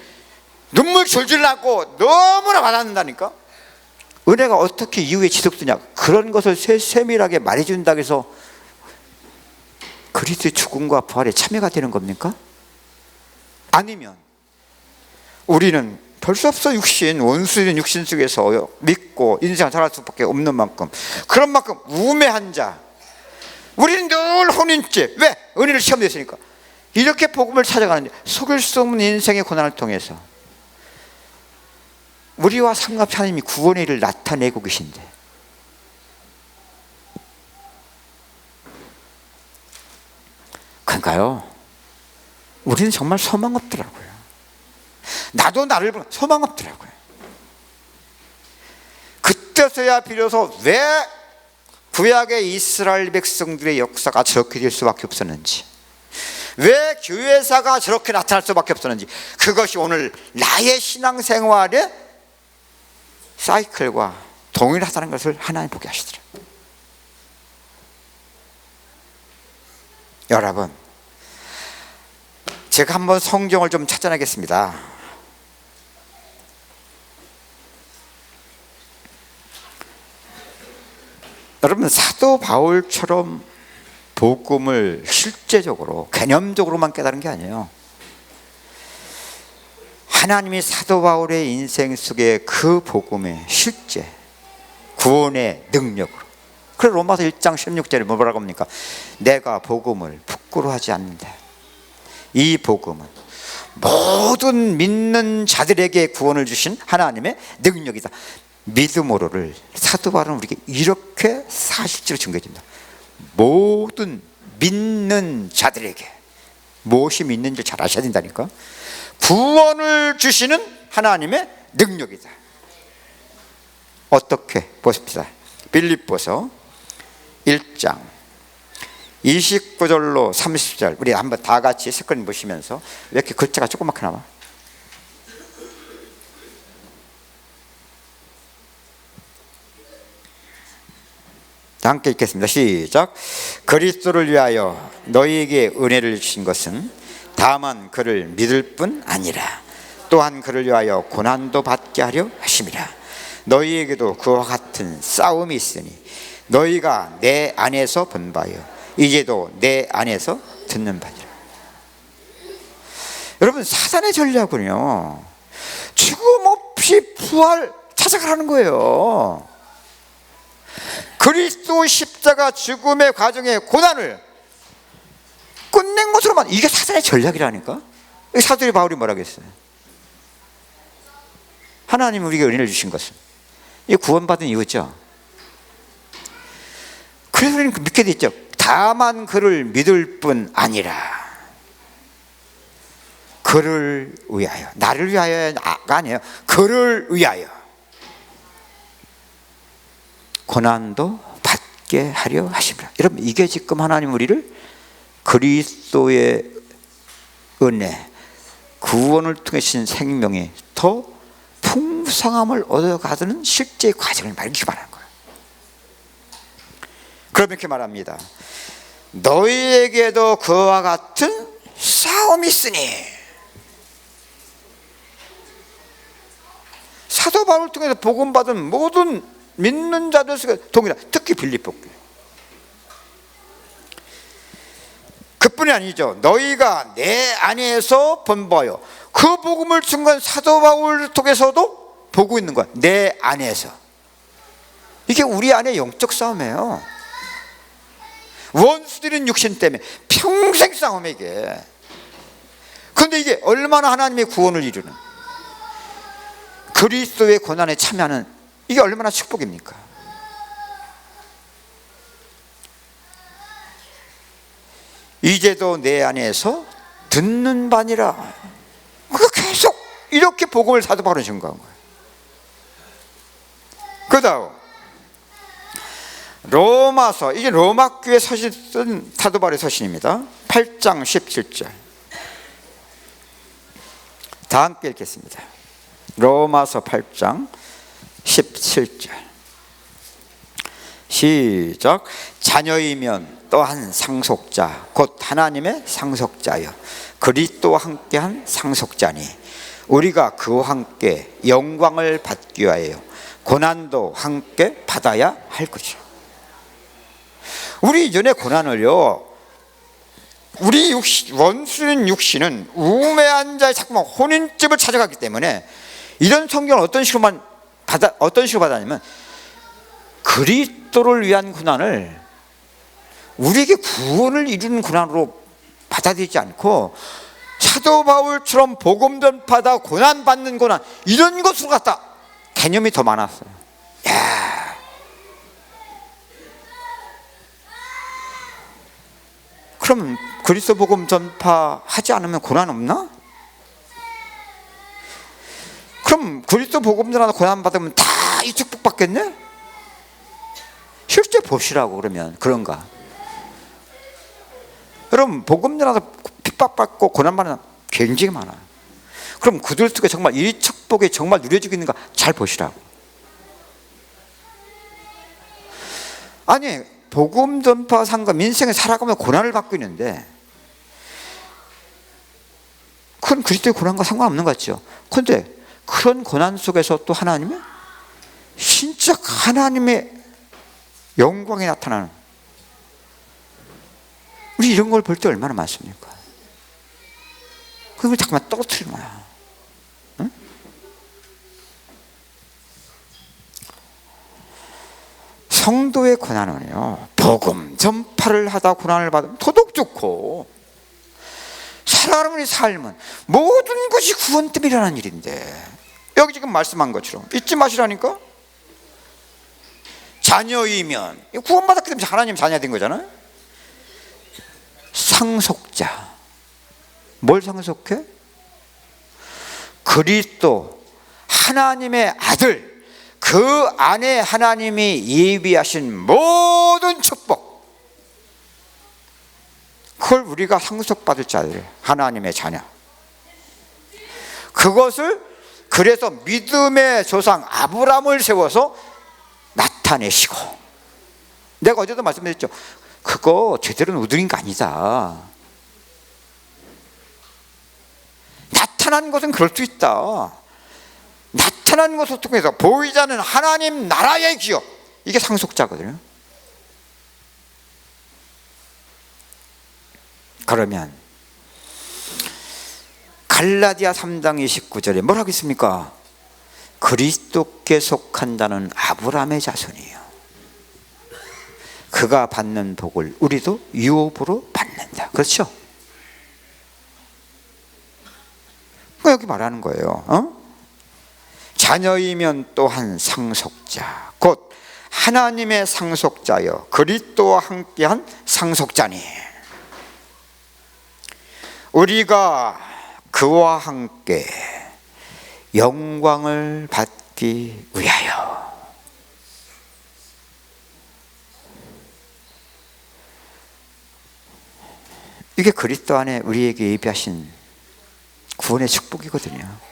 눈물 졸졸 나고 너무나 와닿는다니까. 은혜가 어떻게 이후에 지속되냐, 그런 것을 세밀하게 말해준다고 해서 그리스도의 죽음과 부활에 참여가 되는 겁니까? 아니면 우리는 별 수 없어, 육신, 원수된 육신 속에서 믿고 인생을 살아갈 수밖에 없는 만큼, 그런 만큼 우매한 자, 우리는 늘 혼인집, 왜? 은혜를 시험냈으니까. 이렇게 복음을 찾아가는데 속일 수 없는 인생의 고난을 통해서 우리와 상관없이 하나님이 구원의 일을 나타내고 계신데, 그러니까요, 우리는 정말 소망 없더라고요. 나도 나를 보면 소망 없더라고요. 그때서야 비로소 왜 구약의 이스라엘 백성들의 역사가 저렇게 될 수밖에 없었는지, 왜 교회사가 저렇게 나타날 수밖에 없었는지, 그것이 오늘 나의 신앙생활의 사이클과 동일하다는 것을 하나님 보게 하시더라고요. 여러분, 제가 한번 성경을 좀 찾아내겠습니다. 여러분, 사도 바울처럼 복음을 실제적으로 개념적으로만 깨달은 게 아니에요. 하나님이 사도 바울의 인생 속에 그 복음의 실제 구원의 능력으로, 그래서 로마서 1장 16절에 뭐라고 합니까? 내가 복음을 부끄러워하지 않는다. 이 복음은 모든 믿는 자들에게 구원을 주신 하나님의 능력이다. 믿음으로를 사도 바울은 우리에게 이렇게 사실적으로 증거해 줍니다. 모든 믿는 자들에게, 무엇이 믿는지 잘 아셔야 된다니까. 구원을 주시는 하나님의 능력이다. 어떻게 보십시다. 빌립보서 1장 29절로 30절 우리 한번 다 같이 색깔 보시면서, 왜 이렇게 글자가 조그맣게 나와? 함께 읽겠습니다. 시작. 그리스도를 위하여 너희에게 은혜를 주신 것은 다만 그를 믿을 뿐 아니라 또한 그를 위하여 고난도 받게 하려 하심이라. 너희에게도 그와 같은 싸움이 있으니 너희가 내 안에서 본 바요 이제도 내 안에서 듣는 바니라. 여러분, 사단의 전략은요, 죽음 없이 부활 찾아가라는 거예요. 그리스도 십자가 죽음의 과정의 고난을 끝낸 것으로만, 이게 사단의 전략이라니까. 사도 바울이 뭐라고 했어요? 하나님이 우리에게 은혜를 주신 것은 이 구원받은 이유죠. 그래서 우리는 믿게 돼 있죠. 다만 그를 믿을 뿐 아니라 그를 위하여, 나를 위하여가 아니에요. 그를 위하여 고난도 받게 하려 하십니다. 여러분, 이게 지금 하나님 우리를 그리스도의 은혜, 구원을 통해 주신 생명이 더 풍성함을 얻어가는 실제 과정을 말하기 바라는 거예요. 그럼 이렇게 말합니다. 너희에게도 그와 같은 싸움이 있으니. 사도 바울을 통해서 복음받은 모든 믿는 자들 속에 동일한, 특히 빌립보 교회. 그뿐이 아니죠. 너희가 내 안에서 본보여. 그 복음을 준 건 사도 바울을 통해서도 보고 있는 거야. 내 안에서. 이게 우리 안에 영적 싸움이에요. 원수들은 육신 때문에 평생 싸움이에요, 이게. 그런데 이게 얼마나 하나님의 구원을 이루는, 그리스도의 고난에 참여하는, 이게 얼마나 축복입니까? 이제도 내 안에서 듣는 바니라. 계속 이렇게 복음을 사도 바울은 증거한 거예요. 그 다음 로마서, 이게 로마 교회 서신 쓴 사도 바울의 서신입니다. 8장 17절. 다 함께 읽겠습니다. 로마서 8장 17절. 시작. 자녀이면 또한 상속자 곧 하나님의 상속자여 그리스도와 함께한 상속자니 우리가 그와 함께 영광을 받기 위하여 고난도 함께 받아야 할 것이요. 우리 이전의 고난을요, 우리 원수인 육신은 우매한 자의 자꾸만 혼인집을 찾아가기 때문에 이런 성경을 어떤 식으로 받았냐면 그리스도를 위한 고난을 우리에게 구원을 이루는 고난으로 받아들이지 않고 사도 바울처럼 복음 전파다 고난 받는 고난, 이런 것으로 갖다 개념이 더 많았어요. 야, 그럼 그리스도 복음 전파하지 않으면 고난 없나? 그럼 그리스도 복음 전하다 고난 받으면 다 이 축복 받겠네? 실제 보시라고. 그러면 그런가? 여러분, 복음 전하다 핍박받고 고난받는 사람 굉장히 많아요. 그럼 그들 속에 정말 이 축복이 정말 누려지고 있는가 잘 보시라고. 아니, 복음 전파 상관 인생에 살아가면서 고난을 받고 있는데 그건 그리스도의 고난과 상관없는 것 같죠. 그런데 그런 고난 속에서 또 하나님의 진짜 하나님의 영광이 나타나는, 우리 이런 걸 볼 때 얼마나 많습니까? 그걸 잠깐만 떨어뜨리는 거야. 응? 성도의 고난은요, 복음 전파를 하다 고난을 받으면 도덕 좋고, 사람의 삶은 모든 것이 구원 때문에 일어나는 일인데, 여기 지금 말씀한 것처럼 잊지 마시라니까. 자녀이면 구원받았기 때문에 하나님 자녀가 된 거잖아요. 상속자, 뭘 상속해? 그리스도 하나님의 아들, 그 안에 하나님이 예비하신 모든 축복, 그걸 우리가 상속받을 자들, 하나님의 자녀. 그것을 그래서 믿음의 조상 아브라함을 세워서 나타내시고, 내가 어제도 말씀드렸죠. 그거 제대로 누린 거 아니다. 나타난 것은 그럴 수 있다. 나타난 것을 통해서 보이지 않는 하나님 나라의 기업, 이게 상속자거든요. 그러면 갈라디아 3장 29절에 뭐라고 있습니까? 그리스도께 속한다는 아브라함의 자손이에요. 그가 받는 복을 우리도 유업으로 받는다. 그렇죠? 여기 말하는 거예요. 자녀이면 또한 상속자 곧 하나님의 상속자여 그리스도와 함께한 상속자니 우리가 그와 함께 영광을 받기 위하여. 이게 그리스도 안에 우리에게 예비하신 구원의 축복이거든요.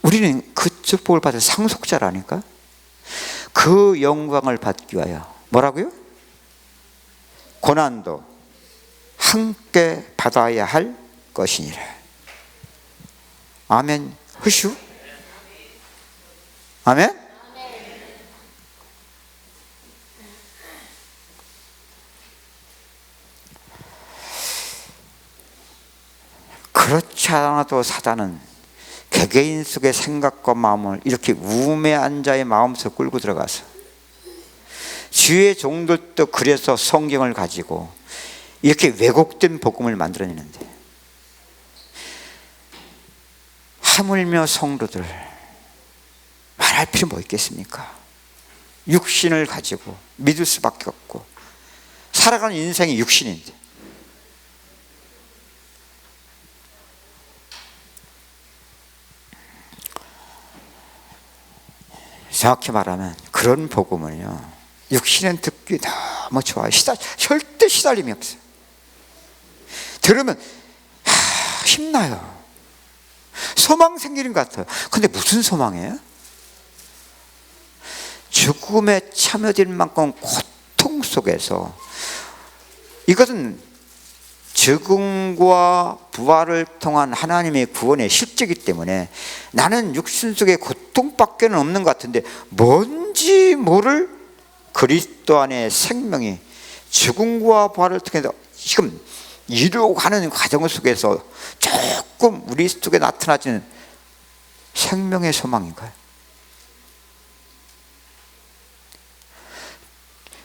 우리는 그 축복을 받은 상속자라니까. 그 영광을 받기 위하여 뭐라고요? 고난도 함께 받아야 할 것이니라. 아멘. 흐슈? 아멘? 그렇지 않아도 사단은 개개인 속의 생각과 마음을 이렇게 우매한 자의 마음속에 끌고 들어가서 주의 종들도 그래서 성경을 가지고 이렇게 왜곡된 복음을 만들어내는데 하물며 성도들 말할 필요 뭐 있겠습니까? 육신을 가지고 믿을 수밖에 없고 살아가는 인생이 육신인데 정확히 말하면 그런 복음은요 육신은 듣기 너무 좋아요. 절대 시달림이 없어요. 들으면 힘나요. 소망 생기는 것 같아요. 근데 무슨 소망이에요? 죽음에 참여될 만큼 고통 속에서 이것은 죽음과 부활을 통한 하나님의 구원의 실제이기 때문에 나는 육신 속에 고통밖에 없는 것 같은데 뭔지 모를 그리스도 안의 생명이 죽음과 부활을 통해서 지금 이루어가는 과정 속에서 조금 우리 속에 나타나지는 생명의 소망인가요?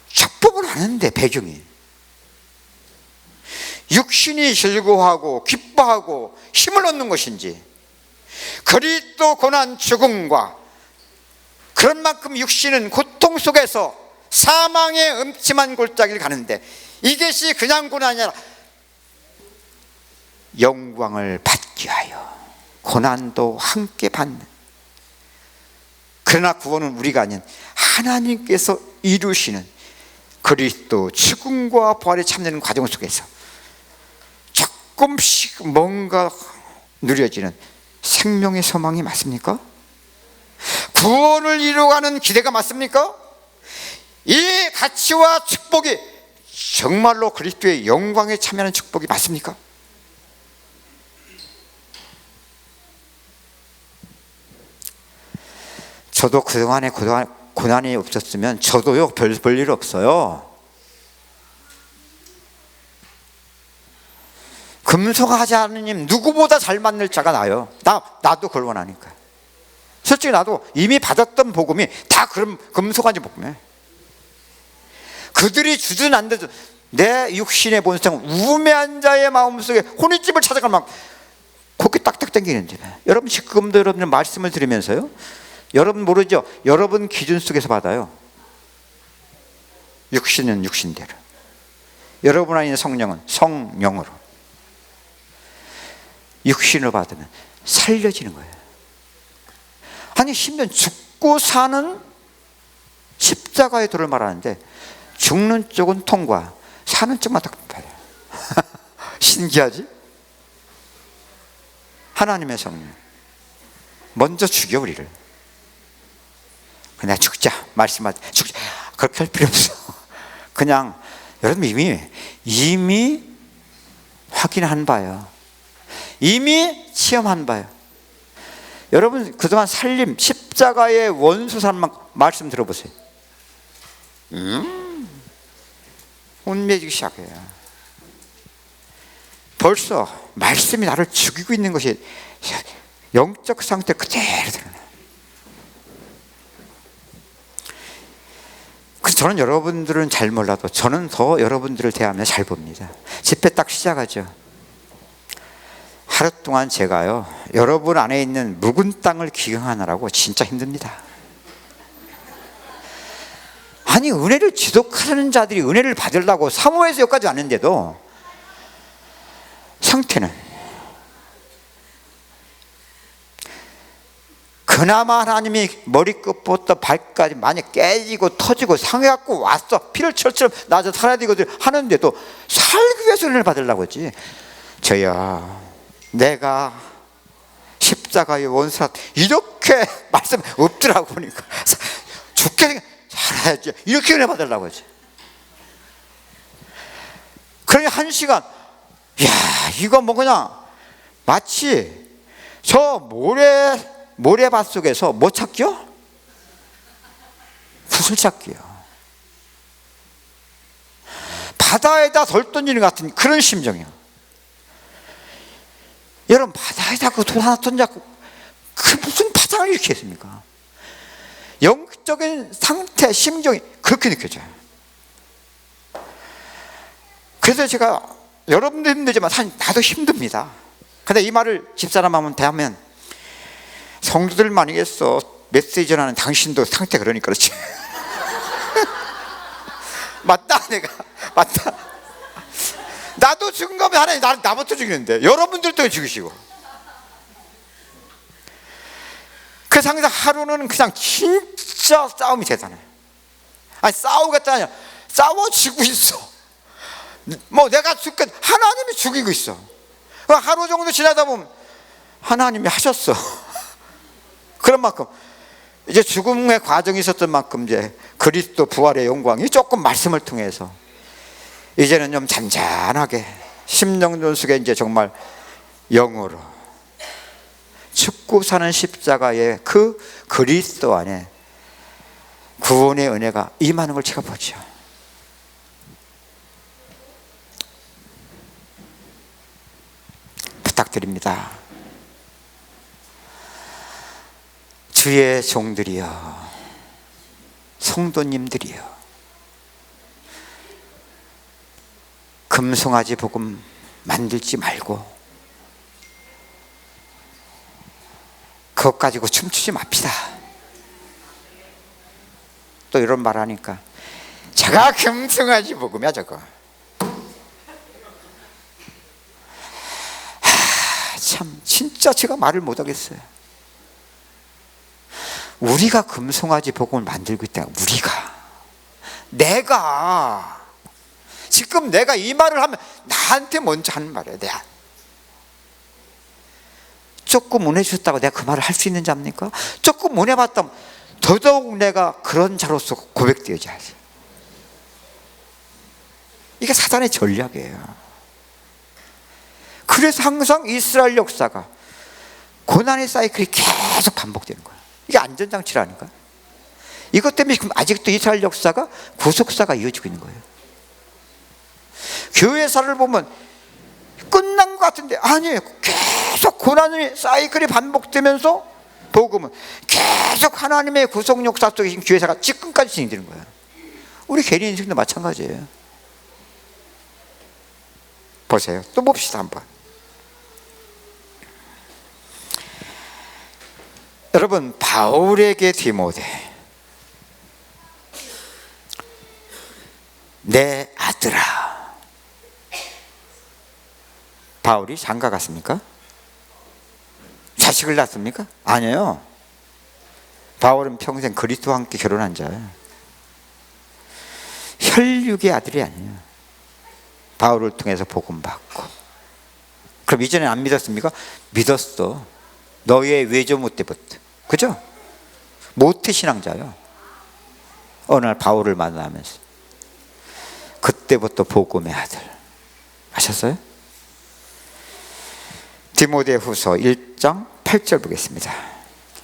축복을 하는데 배경이 육신이 즐거워하고 기뻐하고 힘을 얻는 것인지 그리스도 고난 죽음과 그런 만큼 육신은 고통 속에서 사망의 음침한 골짜기를 가는데 이것이 그냥 고난이 아니라 영광을 받기 위하여 고난도 함께 받는. 그러나 구원은 우리가 아닌 하나님께서 이루시는 그리스도 죽음과 부활에 참여하는 과정 속에서 조금씩 뭔가 누려지는 생명의 소망이 맞습니까? 구원을 이루어가는 기대가 맞습니까? 이 가치와 축복이 정말로 그리스도의 영광에 참여하는 축복이 맞습니까? 저도 그동안에 고난이 없었으면 저도요 별 일 없어요. 금송하지 않으님 누구보다 잘 만날 자가 나요. 나도 그걸 원하니까. 솔직히 나도 이미 받았던 복음이 다 그런 금송아지 복음이에요. 그들이 주든 안 되든 내 육신의 본성 우매한 자의 마음속에 혼인집을 찾아갈 만큼 그렇게 딱딱 당기는데 여러분 지금도 여러분들 말씀을 들으면서요 여러분 모르죠? 여러분 기준 속에서 받아요. 육신은 육신대로 여러분 안에 있는 성령은 성령으로 육신을 받으면 살려지는 거예요. 아니 심지어 죽고 사는 십자가의 도를 말하는데 죽는 쪽은 통과 사는 쪽만 딱 받아요. 신기하지? 하나님의 성령 먼저 죽여 우리를. 그냥 죽자 말씀하지 죽자 그렇게 할 필요 없어. 그냥 여러분 이미 확인한 바예요. 이미 체험한 바예요. 여러분 그동안 살림 십자가의 원수 사람만 말씀 들어보세요. 혼내지기 시작해요. 벌써 말씀이 나를 죽이고 있는 것이 영적 상태 그대로 드러나요. 그래서 저는 여러분들은 잘 몰라도 저는 더 여러분들을 대하며 잘 봅니다. 집회 딱 시작하죠. 하루 동안 제가요, 여러분 안에 있는 묵은 땅을 기경하느라고 진짜 힘듭니다. 아니, 은혜를 지독하는 자들이 은혜를 받으려고 사모해서 여기까지 왔는데도 상태는 그나마 하나님이 머리끝부터 발까지 많이 깨지고 터지고 상해갖고 왔어, 피를 철철 나서 살아야 되거든 하는데도 살기 위해서 은혜를 받으려고 했지. 저야, 내가 십자가의 원사 이렇게 말씀 없더라고. 보니까 죽게 살아야지 이렇게 은혜 받으려고 하지. 그러니 1시간, 야, 이거 뭐 그냥 마치 저 모래밭 속에서 뭐 찾기요? 구슬 찾기요. 바다에다 돌 던지는 것 같은 그런 심정이요. 여러분, 바다에다 그 돌 하나 던져갖고 그 무슨 파장을 일으키겠습니까? 영적인 상태, 심정이 그렇게 느껴져요. 그래서 제가, 여러분도 힘들지만 사실 나도 힘듭니다. 근데 이 말을 집사람하면 대하면 성도들만이겠어, 메시지 전하는 당신도 상태 그러니까 그렇지. 맞다, 내가 맞다. 나도 죽은 거면 하나님 나부터 죽이는데 여러분들도 죽이시고. 그래서 항상 하루는 그냥 진짜 싸움이 대단해. 아니, 싸우겠다 아니야, 싸워지고 있어. 뭐 내가 죽겠, 하나님이 죽이고 있어. 하루 정도 지나다 보면 하나님이 하셨어. 그런 만큼 이제 죽음의 과정이 있었던 만큼 이제 그리스도 부활의 영광이 조금 말씀을 통해서 이제는 좀 잔잔하게 심령전 속에 이제 정말 영으로 죽고 사는 십자가의 그 그리스도 안에 구원의 은혜가 임하는 걸 제가 보죠. 부탁드립니다. 주의 종들이여, 성도님들이여, 금송아지 복음 만들지 말고 그것 가지고 춤추지 맙시다. 또 이런 말 하니까 제가 금송아지 복음이야 저거. 참 진짜 제가 말을 못하겠어요. 우리가 금송아지 복음을 만들고 있다. 내가 지금 내가 이 말을 하면 나한테 먼저 하는 말이야. 내가 조금 은혜 주셨다고 내가 그 말을 할 수 있는 자입니까? 조금 은혜 받다면 더더욱 내가 그런 자로서 고백되어야지. 이게 사단의 전략이에요. 그래서 항상 이스라엘 역사가 고난의 사이클이 계속 반복되는 거예요. 이게 안전장치라니까. 이것 때문에 지금 아직도 이스라엘 역사가 구속사가 이어지고 있는 거예요. 교회사를 보면 끝난 것 같은데 아니에요. 계속 고난의 사이클이 반복되면서 복음은 계속 하나님의 구속 역사 속에 교회사가 지금까지 진행되는 거예요. 우리 개인 인생도 마찬가지예요. 보세요. 또 봅시다 한번. 여러분, 바울에게 디모데, 내 아들아. 바울이 장가 갔습니까? 자식을 낳습니까? 아니에요. 바울은 평생 그리스도와 함께 결혼한 자예요. 혈육의 아들이 아니에요. 바울을 통해서 복음 받고. 그럼 이전에 안 믿었습니까? 믿었어. 너의 외조모 때부터. 그죠? 모태신앙자요. 어느 날 바울을 만나면서 그때부터 복음의 아들. 아셨어요? 디모데후서 1장 8절 보겠습니다.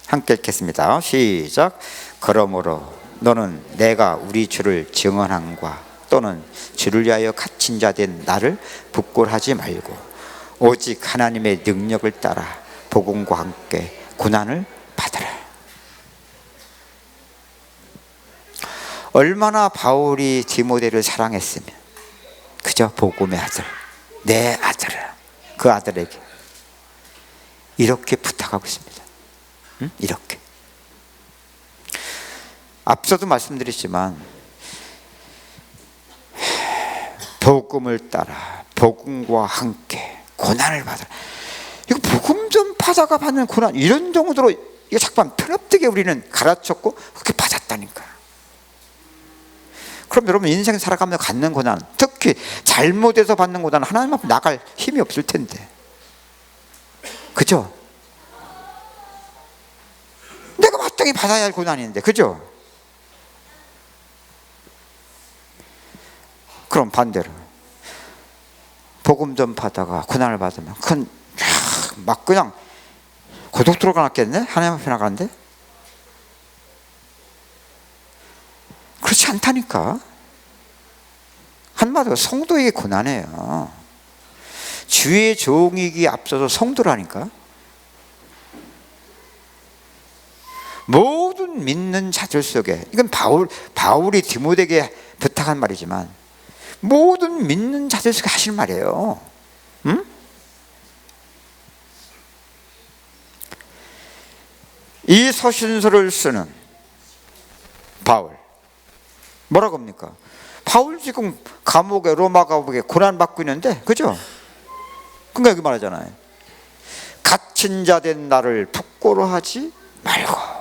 함께 읽겠습니다. 시작. 그러므로 너는 내가 우리 주를 증언함과 또는 주를 위하여 갇힌 자 된 나를 부끄러워하지 말고 오직 하나님의 능력을 따라 복음과 함께 고난을 받으라. 얼마나 바울이 디모데를 사랑했으면, 그저 복음의 아들, 내 아들을, 그 아들에게 이렇게 부탁하고 있습니다. 이렇게. 앞서도 말씀드렸지만 복음을 따라 복음과 함께 고난을 받아라. 이거 복음 전파자가 받는 고난, 이런 정도로 이거 잠깐 편협되게 우리는 가르쳤고 그렇게 받았다니까. 그럼 여러분 인생 살아가면서 갖는 고난, 특히 잘못해서 받는 고난, 하나님 앞에 나갈 힘이 없을 텐데, 그죠? 내가 마땅히 받아야 할 고난인데, 그죠? 그럼 반대로 복음 전파다가 고난을 받으면 그건 막 그냥 고독 들어가놨겠네? 하나님 앞에 나가는데? 그렇지 않다니까. 한마디로 성도에게 고난이에요. 주의 종이기 앞서서 성도라니까. 모든 믿는 자들 속에, 이건 바울이 디모데에게 부탁한 말이지만 모든 믿는 자들 속에 하실 말이에요. 응? 이 서신서를 쓰는 바울, 뭐라고 합니까? 바울 지금 감옥에, 로마 감옥에 고난받고 있는데, 그죠? 그러니까 여기 말하잖아요. 갇힌 자 된 나를 부끄러워하지 말고.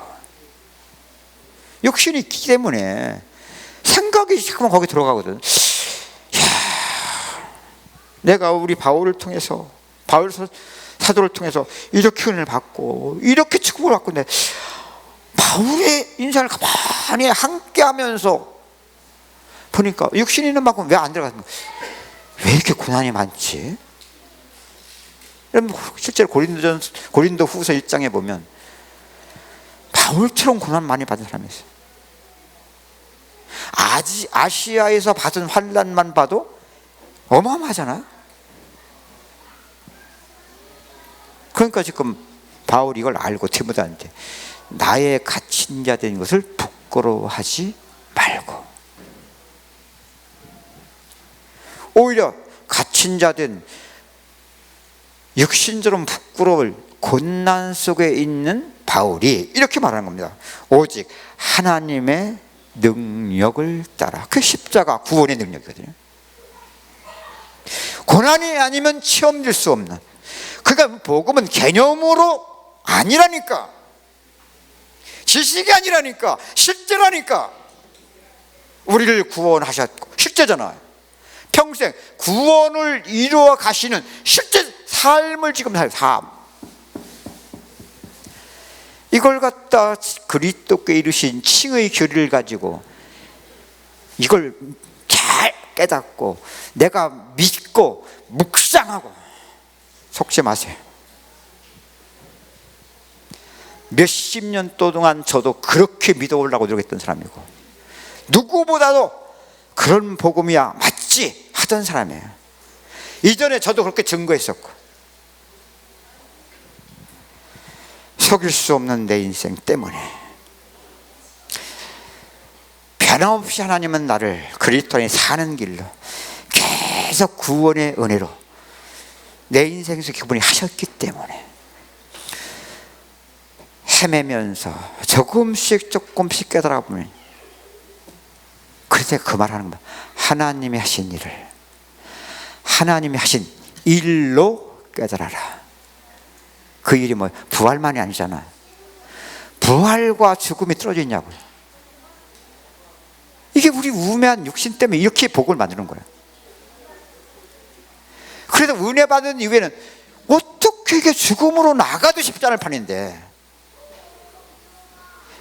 욕심이 있기 때문에 생각이 자꾸만 거기 들어가거든. 이야, 내가 우리 바울을 통해서, 바울 사도를 통해서 이렇게 은혜를 받고 이렇게 축복을 받고, 근데 바울의 인생을 가만히 함께 하면서 보니까 육신이 있는 만큼 왜 안 들어가는 거야? 왜 이렇게 고난이 많지? 실제로 고린도 후서 1장에 보면 바울처럼 고난 많이 받은 사람이 있어요. 아시아에서 받은 환난만 봐도 어마어마하잖아요. 그러니까 지금 바울이 이걸 알고 디모데한테 나의 갇힌 자 된 것을 부끄러워하지 말고, 오히려 갇힌 자 된 육신처럼 부끄러울 고난 속에 있는 바울이 이렇게 말하는 겁니다. 오직 하나님의 능력을 따라. 그 십자가 구원의 능력이거든요. 고난이 아니면 체험될 수 없는. 그러니까 복음은 개념으로 아니라니까, 지식이 아니라니까, 실제라니까. 우리를 구원하셨고 실제잖아요. 평생 구원을 이루어 가시는 실제 삶을 지금 살 삶, 이걸 갖다 그리스도께 이루신 칭의 교리를 가지고 이걸 잘 깨닫고 내가 믿고 묵상하고, 속지 마세요. 몇십 년 동안 저도 그렇게 믿어오려고 노력했던 사람이고, 누구보다도 그런 복음이야 맞지 하던 사람이에요. 이전에 저도 그렇게 증거했었고, 속일 수 없는 내 인생 때문에 변함없이 하나님은 나를 그리스도 안에 사는 길로 계속 구원의 은혜로 내 인생에서 그분이 하셨기 때문에 헤매면서 조금씩 깨달아 보면, 그래서 그 말하는 거야. 하나님이 하신 일을 하나님이 하신 일로 깨달아라. 그 일이 뭐 부활만이 아니잖아요. 부활과 죽음이 떨어져 있냐고요. 이게 우리 우매한 육신 때문에 이렇게 복을 만드는 거예요. 그래서 은혜 받은 이후에는 어떻게 이게 죽음으로 나가도 쉽지 않을 판인데,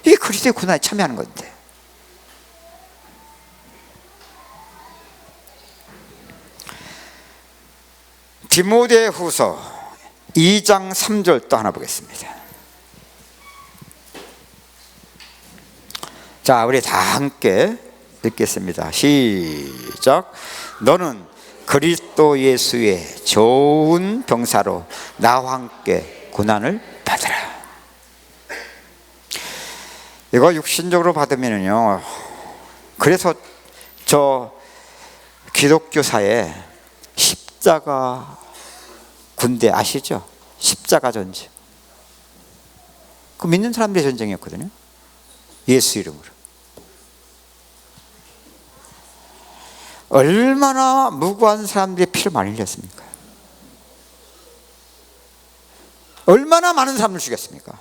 이게 그리스도의 고난에 참여하는 건데. 디모데 후서 2장 3절 또 하나 보겠습니다. 자, 우리 다 함께 읽겠습니다. 시작. 너는 그리스도 예수의 좋은 병사로 나와 함께 고난을 받으라. 이거 육신적으로 받으면요, 그래서 저 기독교사에 십자가 군대 아시죠? 십자가 전쟁. 그 믿는 사람들의 전쟁이었거든요. 예수 이름으로. 얼마나 무고한 사람들의 피를 많이 흘렸습니까? 얼마나 많은 사람을 죽였습니까?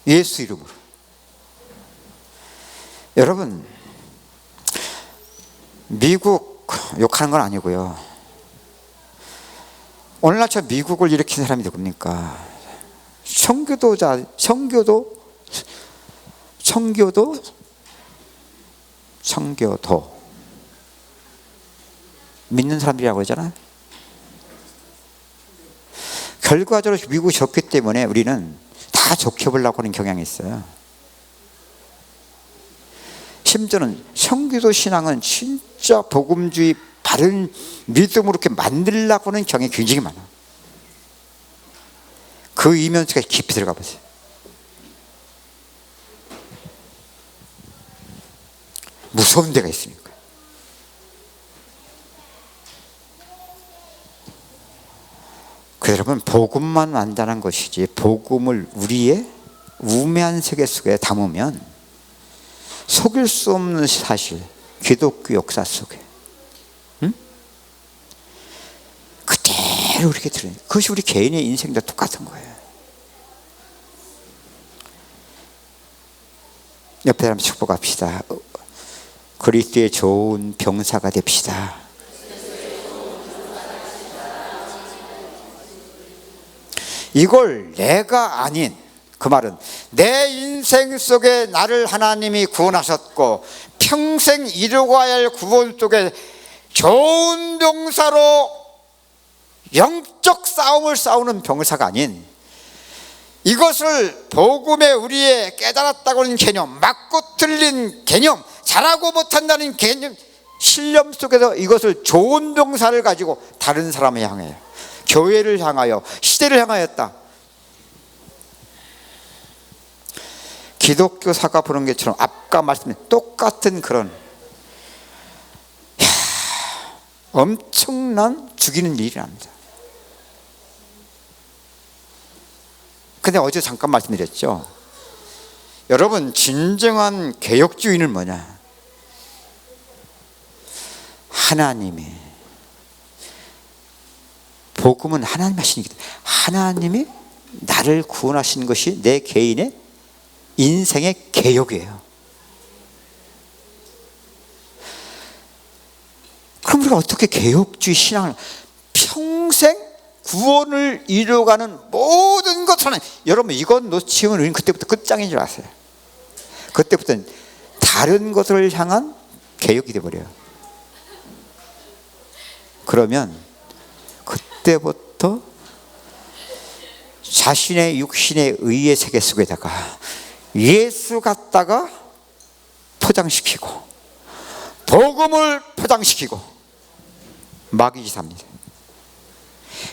예수 이름으로. 여러분, 미국 욕하는 건 아니고요. 오늘날 저 미국을 일으킨 사람이 누굽니까? 청교도 믿는 사람들이라고 하잖아요. 결과적으로 미국이 좋기 때문에 우리는 다 좋게 보려고 하는 경향이 있어요. 심지어는 청교도 신앙은 진짜 복음주의 바른 믿음으로 이렇게 만들려고 하는 경향이 굉장히 많아. 그 이면까지 깊이 들어가 보세요. 무서운 데가 있습니까? 여러분, 복음만 완전한 것이지 복음을 우리의 우매한 세계 속에 담으면 속일 수 없는 사실, 기독교 역사 속에 그대로 이렇게 들어요. 그것이 우리 개인의 인생도 똑같은 거예요. 옆에 사람 축복합시다. 그리스도의 좋은 병사가 됩시다. 이걸 내가 아닌, 그 말은 내 인생 속에 나를 하나님이 구원하셨고 평생 이루어야 할 구원 속에 좋은 병사로 영적 싸움을 싸우는 병사가 아닌, 이것을 복음의 우리의 깨달았다고 하는 개념, 맞고 틀린 개념, 잘하고 못한다는 개념, 신념 속에서 이것을 좋은 병사를 가지고 다른 사람을 향해요. 교회를 향하여, 시대를 향하였다. 기독교사가 보는 것처럼 아까 말씀드린 똑같은 그런 엄청난 죽이는 일이 납니다. 근데 어제 잠깐 말씀드렸죠. 여러분, 진정한 개혁주의는 뭐냐? 하나님이, 복음은 하나님 하시는 게, 하나님이 나를 구원하신 것이 내 개인의 인생의 개혁이에요. 그럼 우리가 어떻게 개혁주의 신앙을, 평생 구원을 이루어가는 모든 것처럼, 여러분 이건 놓치면 우리는 그때부터 끝장인 줄 아세요. 그때부터는 다른 것을 향한 개혁이 되어버려요. 그러면 그때부터 자신의 육신의 의의 세계 속에다가 예수 갖다가 포장시키고 복음을 포장시키고 마귀지사입니다.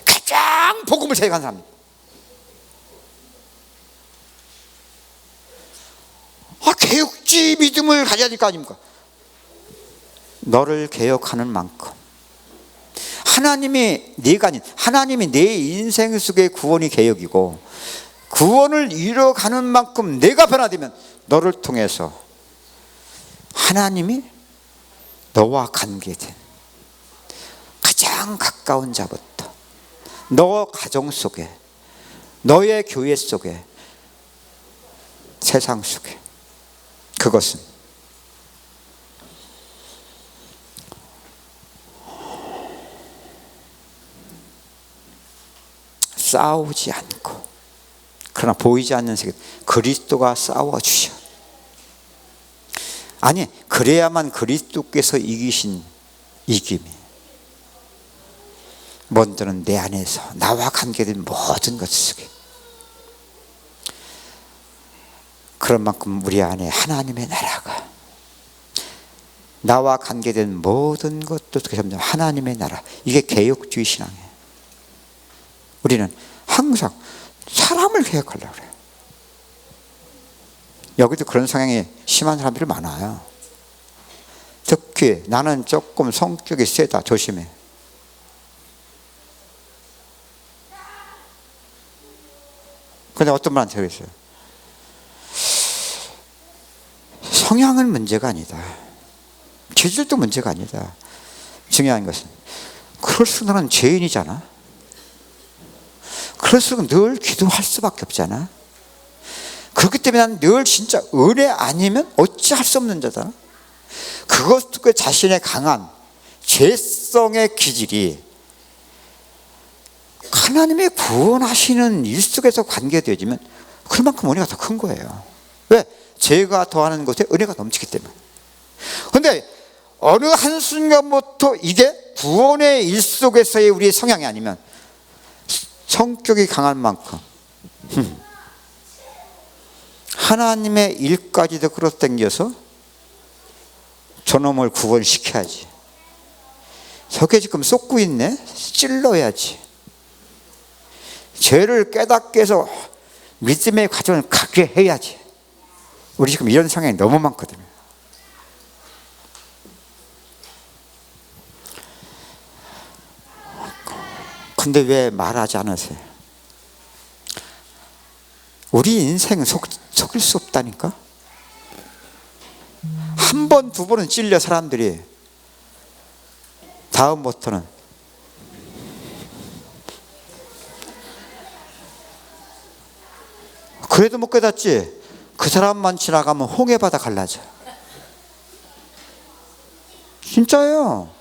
가장 복음을 세계한 사람입니다. 개혁주의 믿음을 가져야 될 거 아닙니까? 너를 개혁하는 만큼 하나님이, 네가 아닌 하나님이 내 인생 속의 구원이 개혁이고, 구원을 이뤄가는 만큼 내가 변화되면 너를 통해서 하나님이 너와 관계된 가장 가까운 자부터 너 가정 속에, 너의 교회 속에, 세상 속에, 그것은 싸우지 않고, 그러나 보이지 않는 세계, 그리스도가 싸워주셔. 아니, 그래야만 그리스도께서 이기신 이김이, 먼저는 내 안에서 나와 관계된 모든 것 속에, 그런 만큼 우리 안에 하나님의 나라가, 나와 관계된 모든 것도 점점 하나님의 나라, 이게 개혁주의 신앙이에요. 우리는 항상 사람을 개혁하려고 그래요. 여기도 그런 성향이 심한 사람들이 많아요. 특히 나는 조금 성격이 세다, 조심해. 근데 어떤 분한테 그랬어요. 성향은 문제가 아니다. 기질도 문제가 아니다. 중요한 것은 그럴수록 나는 죄인이잖아. 그럴수록 늘 기도할 수밖에 없잖아. 그렇기 때문에 나는 늘 진짜 은혜 아니면 어찌할 수 없는 자잖아. 그것도 자신의 강한 죄성의 기질이 하나님의 구원하시는 일 속에서 관계되어지면 그만큼 은혜가 더 큰 거예요. 왜? 죄가 더하는 것에 은혜가 넘치기 때문에. 그런데 어느 한순간부터 이게 구원의 일 속에서의 우리의 성향이 아니면 성격이 강한 만큼 하나님의 일까지도 끌어당겨서 저놈을 구원시켜야지. 저게 지금 쏟고 있네. 찔러야지. 죄를 깨닫게 해서 믿음의 과정을 가게 해야지. 우리 지금 이런 성향이 너무 많거든요. 근데 왜 말하지 않으세요? 우리 인생은 속일 수 없다니까. 한 번, 두 번은 찔려 사람들이 다음부터는 그래도 못 깨닫지. 그 사람만 지나가면 홍해바다 갈라져. 진짜예요.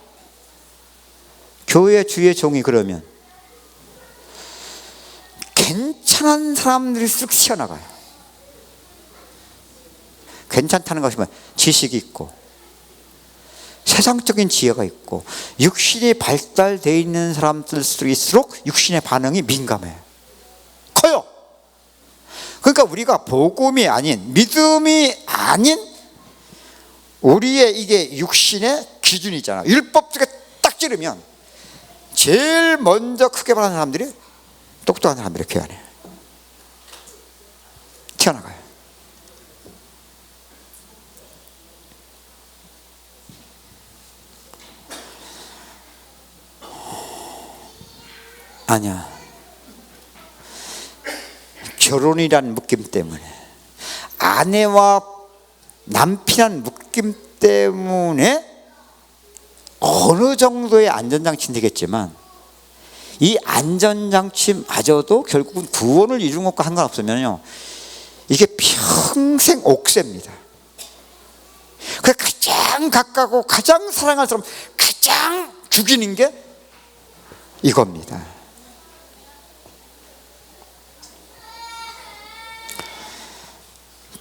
교회 주의 종이 그러면 괜찮은 사람들이 쓱 튀어나가요. 괜찮다는 것이 뭐야? 지식이 있고 세상적인 지혜가 있고 육신이 발달되어 있는 사람들일수록 육신의 반응이 민감해. 커요. 그러니까 우리가 복음이 아닌, 믿음이 아닌 우리의 이게 육신의 기준이잖아. 율법 쪽에 딱 찌르면 제일 먼저 크게 말하는 사람들이 똑똑한 사람들이 교회 안에 튀어나가요. 아니야. 결혼이란 묶임 때문에, 아내와 남편이란 묶임 때문에 어느 정도의 안전장치는 되겠지만 이 안전장치마저도 결국은 구원을 이룬 것과 상관없으면요, 이게 평생 옥새입니다. 그래서 가장 가깝고 가장 사랑할 사람 가장 죽이는 게 이겁니다.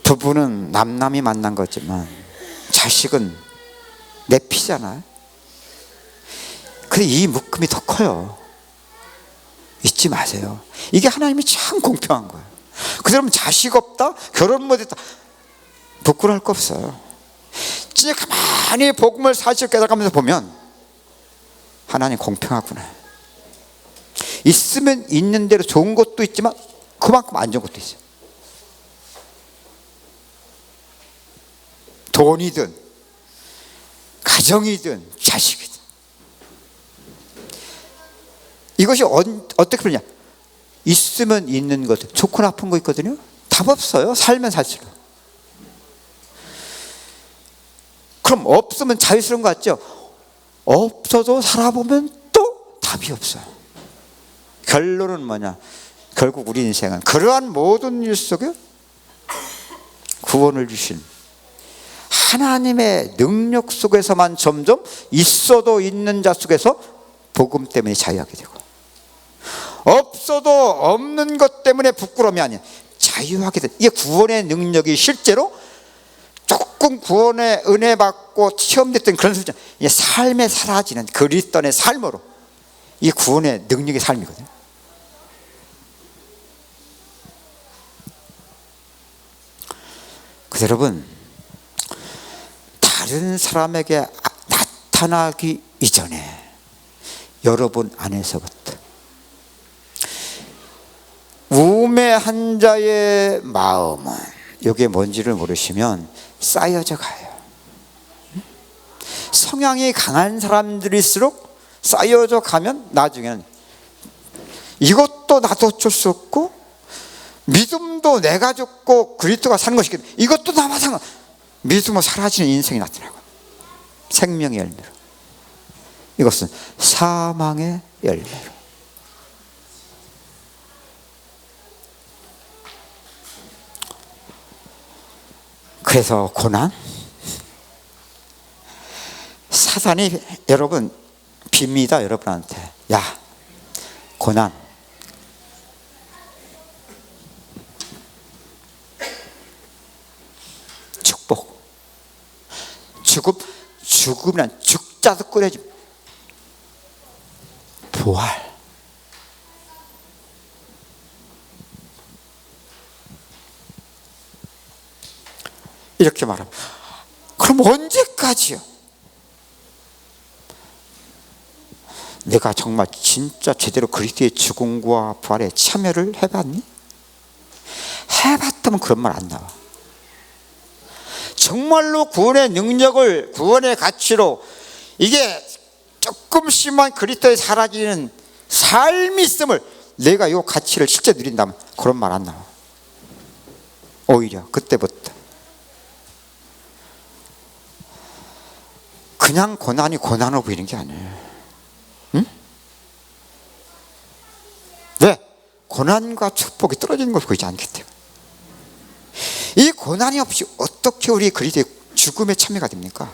부부는 남남이 만난 거지만 자식은 내 피잖아요. 근데 이 묶음이 더 커요. 잊지 마세요. 이게 하나님이 참 공평한 거예요. 그 사람은 자식 없다? 결혼 못했다? 부끄러울 거 없어요. 진짜 가만히 복음을 사실 깨달아가면서 보면 하나님 공평하구나. 있으면 있는 대로 좋은 것도 있지만 그만큼 안 좋은 것도 있어요. 돈이든 가정이든 자식이든 이것이 어떻게 그러냐, 있으면 있는 것, 좋고 나쁜 거 있거든요. 답 없어요. 살면 살수록. 그럼 없으면 자유스러운 거 같죠? 없어도 살아보면 또 답이 없어요. 결론은 뭐냐, 결국 우리 인생은 그러한 모든 일 속에 구원을 주신 하나님의 능력 속에서만 점점 있어도 있는 자 속에서 복음 때문에 자유하게 되고, 없어도 없는 것 때문에 부끄러움이 아니야, 자유하게 돼. 이게 구원의 능력이 실제로 조금 구원의 은혜 받고 체험됐던 그런 수준, 이게 삶에 사라지는 그리스도의 삶으로, 이게 구원의 능력의 삶이거든요. 그래서 여러분, 다른 사람에게 나타나기 이전에 여러분 안에서부터 우매한 자의 마음은, 이게 뭔지를 모르시면 쌓여져 가요. 성향이 강한 사람들일수록 쌓여져 가면 나중에는 이것도 나도 어쩔 수 없고 믿음도 내가 죽고 그리스도가 사는 것이기 때문에 이것도 나 마찬가지. 믿음으로 사라지는 인생이 나타나고 생명의 열매로, 이것은 사망의 열매로. 그래서 고난, 사단이 여러분 빕니다. 여러분한테, 야, 고난, 축복, 죽음이란 죽자도 끓여집, 부활, 이렇게 말합니다. 그럼 언제까지요? 내가 정말 진짜 제대로 그리스도의 죽음과 부활에 참여를 해봤니? 해봤다면 그런 말 안 나와. 정말로 구원의 능력을, 구원의 가치로 이게 조금씩만 그리스도에 사라지는 삶이 있음을 내가 이 가치를 실제 누린다면 그런 말 안 나와. 오히려 그때부터 그냥 고난이 고난으로 보이는 게 아니에요. 응? 왜? 고난과 축복이 떨어지는 걸 보이지 않기 때문에. 이 고난이 없이 어떻게 우리 그리스도의 죽음에 참여가 됩니까?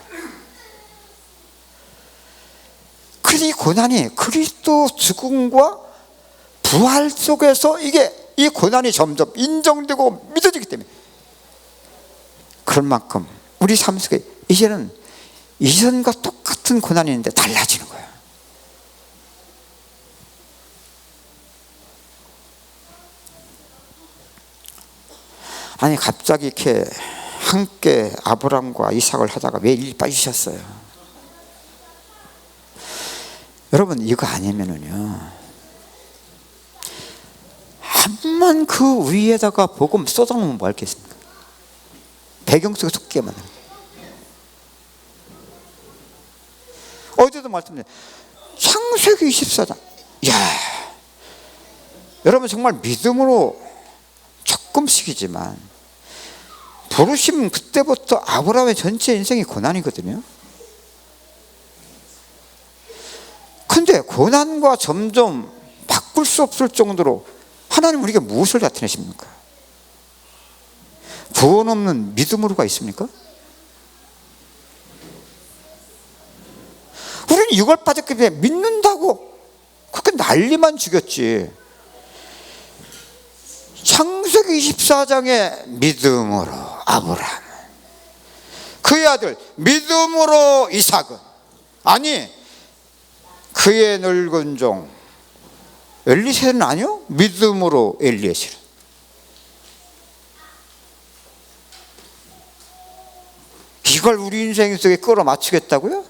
그래서 이 고난이 그리스도 죽음과 부활 속에서 이 고난이 점점 인정되고 믿어지기 때문에, 그런 만큼 우리 삶 속에 이제는 이전과 똑같은 고난이 있는데 달라지는 거예요. 아니 갑자기 이렇게 함께 아브라함과 이삭을 하다가 왜 일 빠지셨어요? 여러분 이거 아니면은요, 한번 그 위에다가 복음 쏟아놓으면 뭐 할겠습니까? 배경 속에 속기만 해요. 어제도 말씀드렸는데 창세기 24장. 이야, 여러분 정말 믿음으로 조금씩이지만 부르심, 그때부터 아브라함의 전체 인생이 고난이거든요. 근데 고난과 점점 바꿀 수 없을 정도로 하나님 우리에게 무엇을 나타내십니까? 구원 없는 믿음으로가 있습니까? 우리는 이걸 빠졌기 때문에 믿는다고 그렇게 난리만 죽였지. 창세기 24장에 믿음으로 아브라함, 그의 아들 믿음으로 이삭은, 아니 그의 늙은 종 엘리세는 아니요, 믿음으로 엘리에셀은. 이걸 우리 인생 속에 끌어맞추겠다고요?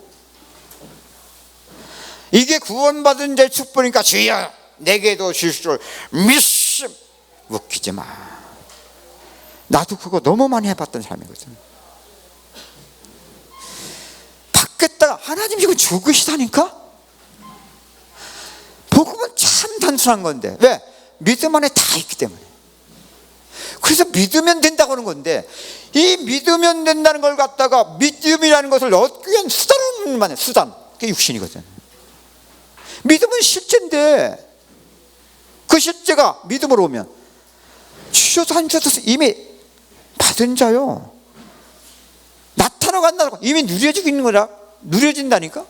이게 구원받은 자의 축복이니까 주여 내게도 주실 믿음. 웃기지 마. 나도 그거 너무 많이 해봤던 사람이거든. 받겠다가 하나님 지금 죽으시다니까? 복음은 참 단순한 건데 왜? 믿음 안에 다 있기 때문에. 그래서 믿으면 된다고 하는 건데, 이 믿으면 된다는 걸 갖다가 믿음이라는 것을 얻기 위한 수단을 만해. 수단, 그게 육신이거든. 믿음은 실제인데 그 실제가 믿음으로 오면 주셔서 안 주셔서 이미 받은 자요, 나타나고 안 나타나고 이미 누려지고 있는 거라. 누려진다니까.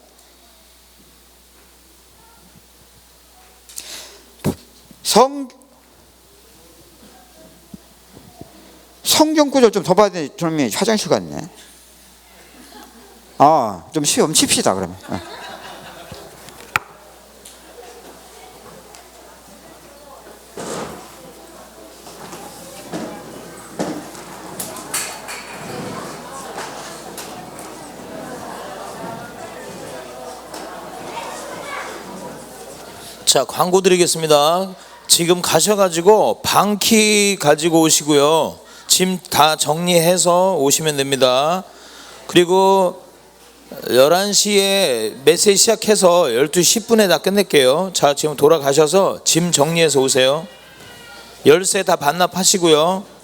성경 구절 좀 더 봐야 돼. 좀 화장실 갔네. 좀 시험 칩시다 그러면. 자, 광고 드리겠습니다. 지금 가셔가지고 방키 가지고 오시고요, 짐 다 정리해서 오시면 됩니다. 그리고 11시에 메시지 시작해서 12시 10분에 다 끝낼게요. 자, 지금 돌아가셔서 짐 정리해서 오세요. 열쇠 다 반납하시고요.